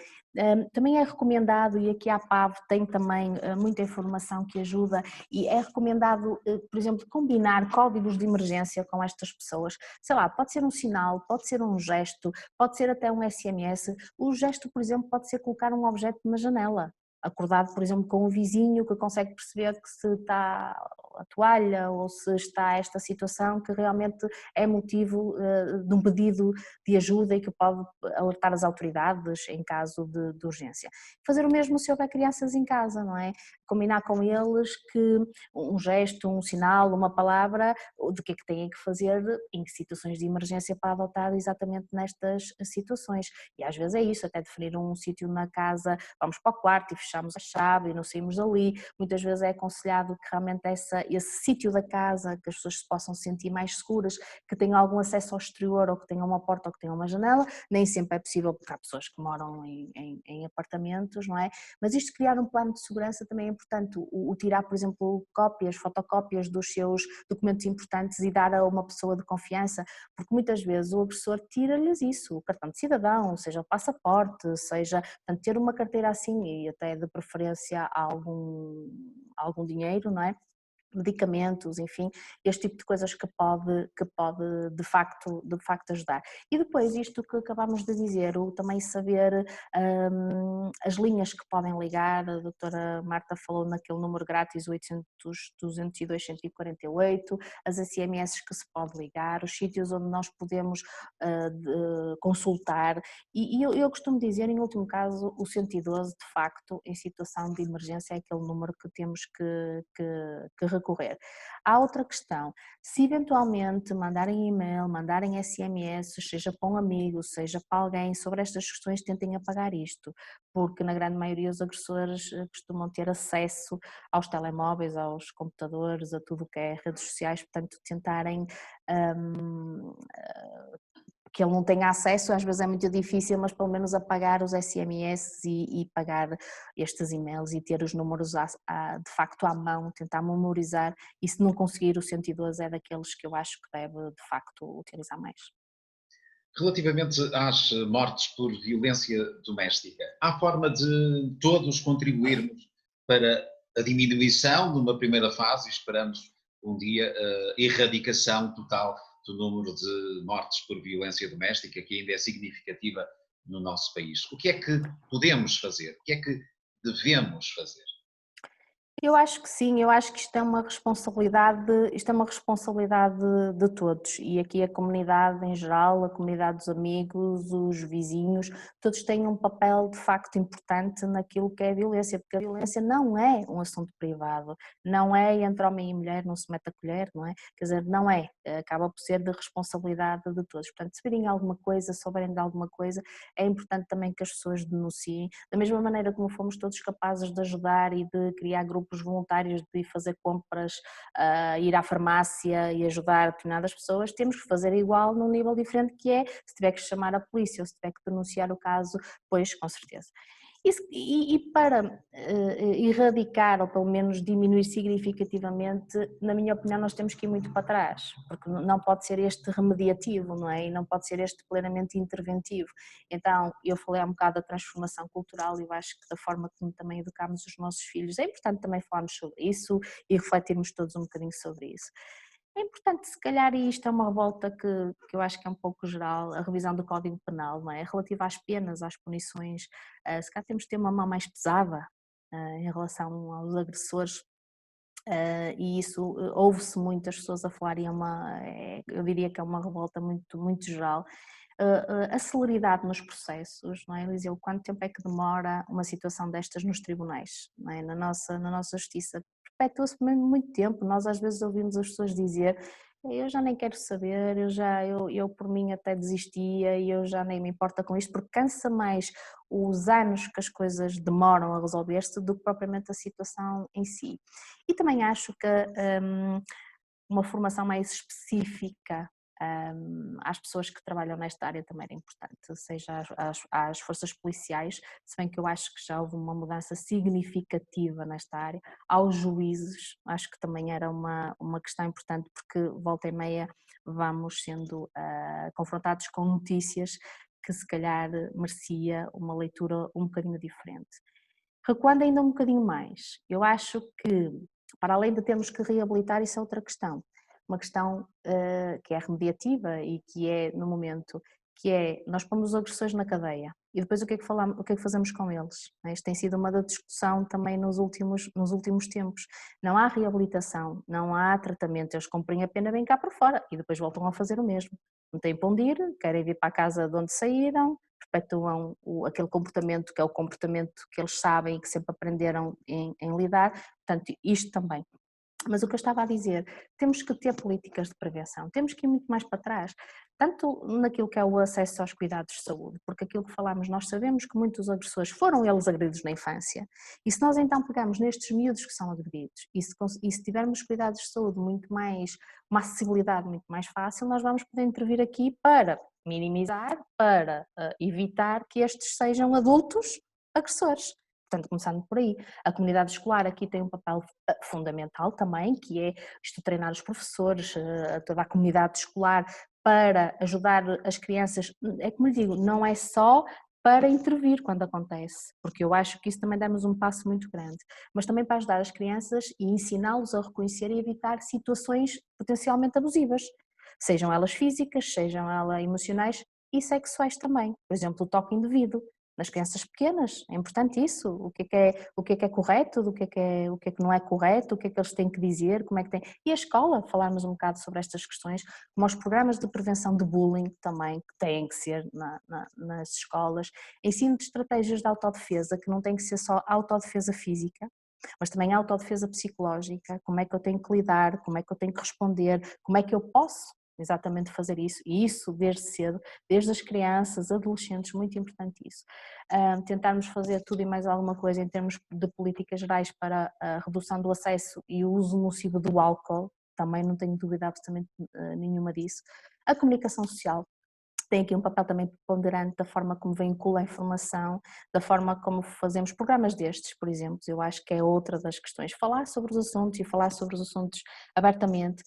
Também é recomendado, e aqui a PAV tem também muita informação que ajuda, e é recomendado, por exemplo, combinar códigos de emergência com estas pessoas. Sei lá, pode ser um sinal, pode ser um gesto, pode ser até um SMS. O gesto, por exemplo, pode ser colocar um objeto na janela, acordado, por exemplo, com um vizinho que consegue perceber que se está a toalha ou se está esta situação que realmente é motivo de um pedido de ajuda e que pode alertar as autoridades em caso de urgência. Fazer o mesmo se houver crianças em casa, não é? Combinar com eles que um gesto, um sinal, uma palavra, do que é que têm que fazer, em que situações de emergência para adotar exatamente nestas situações. E às vezes é isso, até definir um sítio na casa, vamos para o quarto e fechamos a chave e não saímos dali. Muitas vezes é aconselhado que realmente esse sítio da casa, que as pessoas se possam sentir mais seguras, que tenham algum acesso ao exterior ou que tenham uma porta ou que tenham uma janela. Nem sempre é possível porque há pessoas que moram em apartamentos, não é? Mas isto criar um plano de segurança também é importante, o tirar, por exemplo, cópias, fotocópias dos seus documentos importantes e dar a uma pessoa de confiança, porque muitas vezes o agressor tira-lhes isso, o cartão de cidadão, seja o passaporte, seja, portanto, ter uma carteira assim e até de preferência algum dinheiro, não é? Medicamentos, enfim, este tipo de coisas que pode de facto ajudar. E depois isto que acabámos de dizer, o também saber as linhas que podem ligar, a doutora Marta falou naquele número grátis 800 202 148, as SMS que se pode ligar, os sítios onde nós podemos consultar e eu costumo dizer, em último caso, o 112 de facto em situação de emergência é aquele número que temos que recorrer. Há outra questão, se eventualmente mandarem e-mail, mandarem SMS, seja para um amigo, seja para alguém, sobre estas questões tentem apagar isto, porque na grande maioria os agressores costumam ter acesso aos telemóveis, aos computadores, a tudo o que é redes sociais, portanto tentarem que ele não tenha acesso, às vezes é muito difícil, mas pelo menos apagar os SMS e pagar estes e-mails e ter os números de facto à mão, tentar memorizar, e se não conseguir o 112 é daqueles que eu acho que deve de facto utilizar mais. Relativamente às mortes por violência doméstica, há forma de todos contribuirmos para a diminuição numa primeira fase e esperamos um dia a erradicação total do número de mortes por violência doméstica, que ainda é significativa no nosso país. O que é que podemos fazer? O que é que devemos fazer? Eu acho que sim, eu acho que isto é uma responsabilidade de todos e aqui a comunidade em geral, a comunidade dos amigos, os vizinhos, todos têm um papel de facto importante naquilo que é a violência, porque a violência não é um assunto privado, não é entre homem e mulher, não se mete a colher, não é? Quer dizer, não é, acaba por ser de responsabilidade de todos, portanto se virem alguma coisa, souberem de alguma coisa, é importante também que as pessoas denunciem, da mesma maneira como fomos todos capazes de ajudar e de criar grupos voluntários, de ir fazer compras, ir à farmácia e ajudar determinadas pessoas, temos que fazer igual num nível diferente, que é, se tiver que chamar a polícia ou se tiver que denunciar o caso, pois com certeza. E para erradicar ou pelo menos diminuir significativamente, na minha opinião, nós temos que ir muito para trás, porque não pode ser este remediativo, não é? E não pode ser este plenamente interventivo. Então, eu falei há um bocado da transformação cultural e eu acho que da forma como também educamos os nossos filhos, é importante também falarmos sobre isso e refletirmos todos um bocadinho sobre isso. É importante, se calhar, e isto é uma revolta que eu acho que é um pouco geral, a revisão do Código Penal, não é? Relativa às penas, às punições, se calhar temos de ter uma mão mais pesada em relação aos agressores, e isso ouve-se muitas pessoas a falar e eu diria que é uma revolta muito, muito geral. A celeridade nos processos, não é, Eliseu? Quanto tempo é que demora uma situação destas nos tribunais, não é? Na nossa justiça perpetua-se mesmo muito tempo. Nós às vezes ouvimos as pessoas dizer: eu já nem quero saber, eu por mim até desistia e eu já nem me importa com isto, porque cansa mais os anos que as coisas demoram a resolver-se do que propriamente a situação em si. E também acho que uma formação mais específica às pessoas que trabalham nesta área também era importante, seja às forças policiais, se bem que eu acho que já houve uma mudança significativa nesta área, aos juízes, acho que também era uma questão importante, porque volta e meia vamos sendo confrontados com notícias que se calhar merecia uma leitura um bocadinho diferente. Recuando ainda um bocadinho mais, eu acho que, para além de termos que reabilitar, isso é outra questão. Uma questão que é remediativa e que é, no momento, que é, nós pomos os agressores na cadeia e depois o que é que fazemos com eles? Isto tem sido uma da discussão também nos últimos tempos. Não há reabilitação, não há tratamento, eles cumprem a pena, vêm cá para fora e depois voltam a fazer o mesmo. Não têm para onde ir, querem vir para a casa de onde saíram, perpetuam aquele comportamento que é o comportamento que eles sabem e que sempre aprenderam em lidar, portanto isto também. Mas o que eu estava a dizer, temos que ter políticas de prevenção, temos que ir muito mais para trás, tanto naquilo que é o acesso aos cuidados de saúde, porque aquilo que falámos, nós sabemos que muitos agressores foram eles agredidos na infância, e se nós então pegamos nestes miúdos que são agredidos, e se tivermos cuidados de saúde muito mais, uma acessibilidade muito mais fácil, nós vamos poder intervir aqui para minimizar, para evitar que estes sejam adultos agressores. Portanto, começando por aí, a comunidade escolar aqui tem um papel fundamental também, que é isto, treinar os professores, toda a comunidade escolar para ajudar as crianças, é como lhe digo, não é só para intervir quando acontece, porque eu acho que isso também dá-nos um passo muito grande, mas também para ajudar as crianças e ensiná-los a reconhecer e evitar situações potencialmente abusivas, sejam elas físicas, sejam elas emocionais e sexuais também, por exemplo, o toque indevido. Nas crianças pequenas, é importante isso, o que é correto, o que é que não é correto, o que é que eles têm que dizer, como é que tem... E a escola, falarmos um bocado sobre estas questões, como os programas de prevenção de bullying também, que têm que ser nas escolas, ensino de estratégias de autodefesa, que não tem que ser só autodefesa física, mas também autodefesa psicológica, como é que eu tenho que lidar, como é que eu tenho que responder, como é que eu posso exatamente fazer isso, e isso desde cedo, desde as crianças, adolescentes, muito importante isso. Tentarmos fazer tudo e mais alguma coisa em termos de políticas gerais para a redução do acesso e o uso nocivo do álcool, também não tenho dúvida absolutamente nenhuma disso. A comunicação social tem aqui um papel também preponderante da forma como vincula a informação, da forma como fazemos programas destes, por exemplo, eu acho que é outra das questões, falar sobre os assuntos e falar sobre os assuntos abertamente,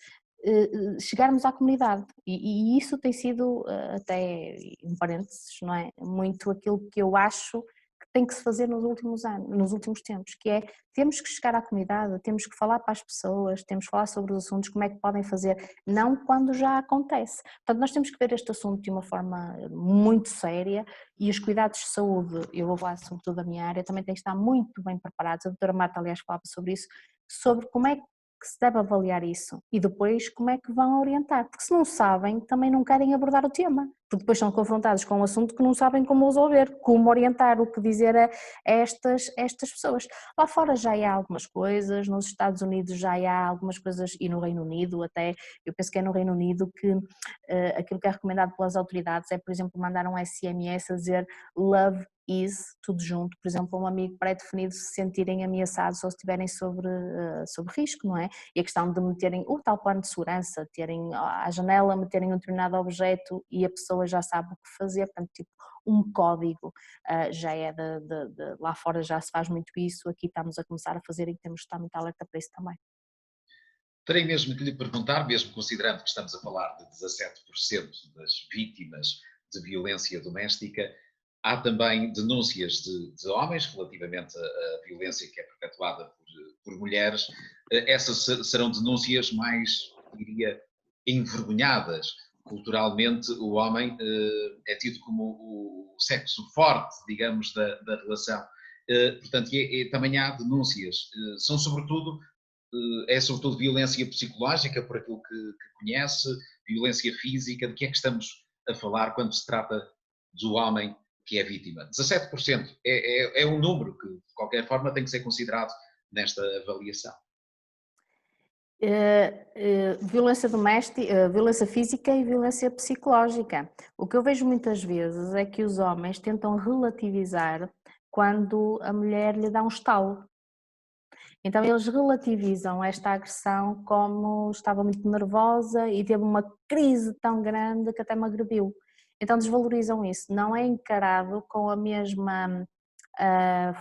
chegarmos à comunidade e isso tem sido até, em parênteses, não é, muito aquilo que eu acho que tem que se fazer nos últimos anos, nos últimos tempos, que é, temos que chegar à comunidade, temos que falar para as pessoas, temos que falar sobre os assuntos, como é que podem fazer, não quando já acontece. Portanto, nós temos que ver este assunto de uma forma muito séria e os cuidados de saúde, eu vou falar sobretudo da minha área, também têm que estar muito bem preparados, a doutora Marta aliás falava sobre isso, sobre como é que se deve avaliar isso e depois como é que vão orientar, porque se não sabem também não querem abordar o tema, porque depois são confrontados com um assunto que não sabem como resolver, como orientar, o que dizer a estas pessoas. Lá fora já há algumas coisas, nos Estados Unidos já há algumas coisas e no Reino Unido até, eu penso que é no Reino Unido que aquilo que é recomendado pelas autoridades é, por exemplo, mandar um SMS a dizer love is, tudo junto, por exemplo, um amigo pré-definido se sentirem ameaçados ou se estiverem sobre risco, não é? E a questão de meterem o tal plano de segurança, terem à janela, meterem um determinado objeto e a pessoa já sabe o que fazer, portanto, tipo um código, já é lá fora já se faz muito isso, aqui estamos a começar a fazer e temos de estar muito alerta para isso também. Terei mesmo que lhe perguntar, mesmo considerando que estamos a falar de 17% das vítimas de violência doméstica, há também denúncias de homens relativamente à violência que é perpetuada por mulheres. Essas serão denúncias mais, diria, envergonhadas. Culturalmente, o homem é tido como o sexo forte, digamos, da relação. Portanto, também há denúncias. São sobretudo é sobretudo violência psicológica, por aquilo que conhece, violência física, de que é que estamos a falar quando se trata do homem que é vítima? 17% é um número que, de qualquer forma, tem que ser considerado nesta avaliação. Violência doméstica, violência física e violência psicológica. O que eu vejo muitas vezes é que os homens tentam relativizar quando a mulher lhe dá um estalo. Então eles relativizam esta agressão como estava muito nervosa e teve uma crise tão grande que até me agrediu. Então desvalorizam isso, não é encarado com a mesma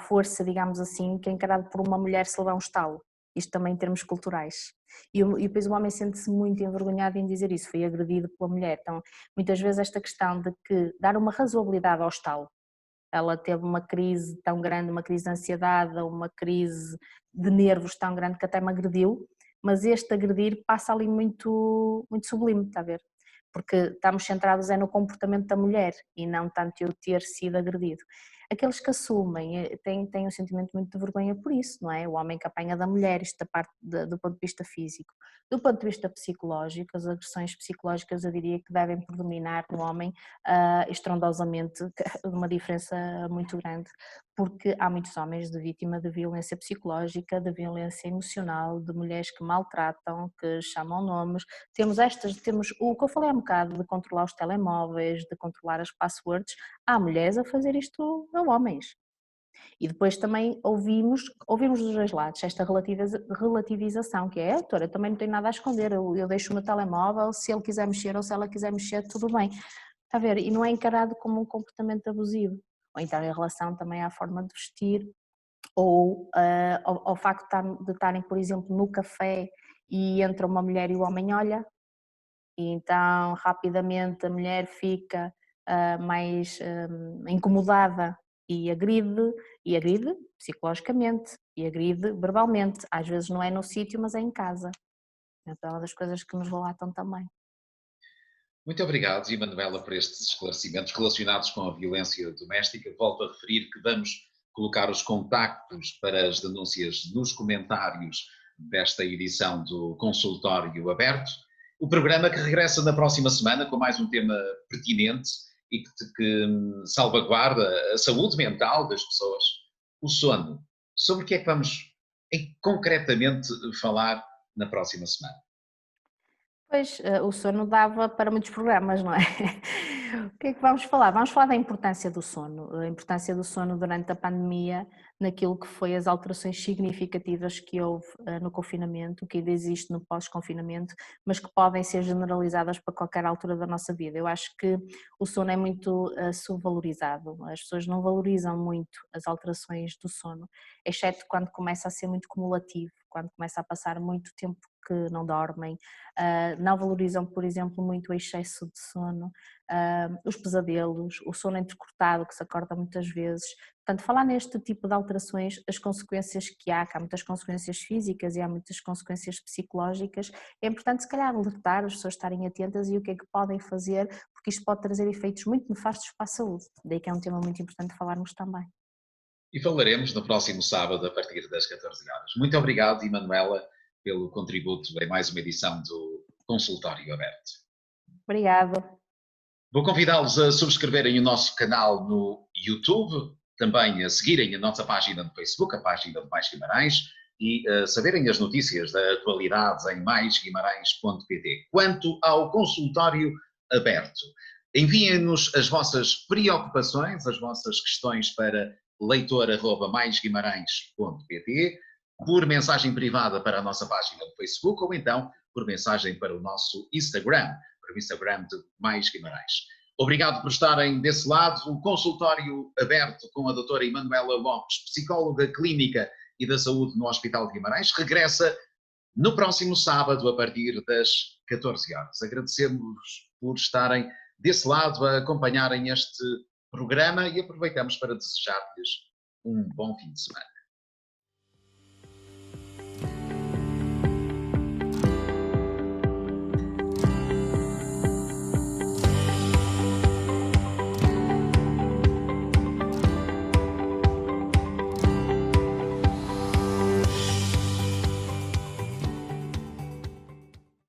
força, digamos assim, que é encarado por uma mulher se levar um estalo. Isto também em termos culturais. E depois o homem sente-se muito envergonhado em dizer isso, foi agredido pela mulher. Então, muitas vezes esta questão de que dar uma razoabilidade ao estalo, ela teve uma crise tão grande, uma crise de ansiedade, uma crise de nervos tão grande que até me agrediu, mas este agredir passa ali muito, muito sublime, está a ver? Porque estamos centrados no comportamento da mulher e não tanto eu ter sido agredido. Aqueles que assumem têm um sentimento muito de vergonha por isso, não é? O homem que apanha da mulher, isto da parte do ponto de vista físico. Do ponto de vista psicológico, as agressões psicológicas eu diria que devem predominar no homem estrondosamente, uma diferença muito grande, porque há muitos homens de vítima de violência psicológica, de violência emocional, de mulheres que maltratam, que chamam nomes. Temos o que eu falei há um bocado de controlar os telemóveis, de controlar as passwords. Há mulheres a fazer isto a homens. E depois também ouvimos dos dois lados esta relativização, que é, doutora, eu também não tenho nada a esconder, eu deixo o meu telemóvel, se ele quiser mexer ou se ela quiser mexer, tudo bem. Está a ver? E não é encarado como um comportamento abusivo. Ou então em relação também à forma de vestir, ou ao facto de estarem, por exemplo, no café e entra uma mulher e o homem olha, e então rapidamente a mulher fica mais incomodada e agride psicologicamente, e agride verbalmente, às vezes não é no sítio, mas é em casa. Então é uma das coisas que nos relatam também. Muito obrigado, Emanuela, por estes esclarecimentos relacionados com a violência doméstica. Volto a referir que vamos colocar os contactos para as denúncias nos comentários desta edição do Consultório Aberto. O programa que regressa na próxima semana com mais um tema pertinente e que salvaguarda a saúde mental das pessoas, o sono. Sobre o que é que vamos concretamente falar na próxima semana? Pois, o sono dava para muitos programas, não é? O que é que vamos falar? Vamos falar da importância do sono, a importância do sono durante a pandemia, naquilo que foi as alterações significativas que houve no confinamento, que ainda existe no pós-confinamento, mas que podem ser generalizadas para qualquer altura da nossa vida. Eu acho que o sono é muito subvalorizado, as pessoas não valorizam muito as alterações do sono, exceto quando começa a ser muito cumulativo, quando começa a passar muito tempo que não dormem, não valorizam, por exemplo, muito o excesso de sono, os pesadelos, o sono entrecortado que se acorda muitas vezes. Portanto, falar neste tipo de alterações, as consequências que há muitas consequências físicas e há muitas consequências psicológicas, é importante se calhar alertar as pessoas estarem atentas e o que é que podem fazer, porque isto pode trazer efeitos muito nefastos para a saúde, daí que é um tema muito importante falarmos também. E falaremos no próximo sábado a partir das 14 horas. Muito obrigado, Emanuela, pelo contributo em mais uma edição do Consultório Aberto. Obrigada. Vou convidá-los a subscreverem o nosso canal no YouTube, também a seguirem a nossa página no Facebook, a página de Mais Guimarães, e a saberem as notícias da atualidade em maisguimarães.pt. Quanto ao Consultório Aberto, enviem-nos as vossas preocupações, as vossas questões para leitor@maisguimarães.pt, por mensagem privada para a nossa página do Facebook ou então por mensagem para o nosso Instagram, para o Instagram de Mais Guimarães. Obrigado por estarem desse lado. O consultório aberto com a doutora Emanuela Lopes, psicóloga clínica e da saúde no Hospital de Guimarães, regressa no próximo sábado a partir das 14 horas. Agradecemos por estarem desse lado a acompanharem este programa e aproveitamos para desejar-lhes um bom fim de semana.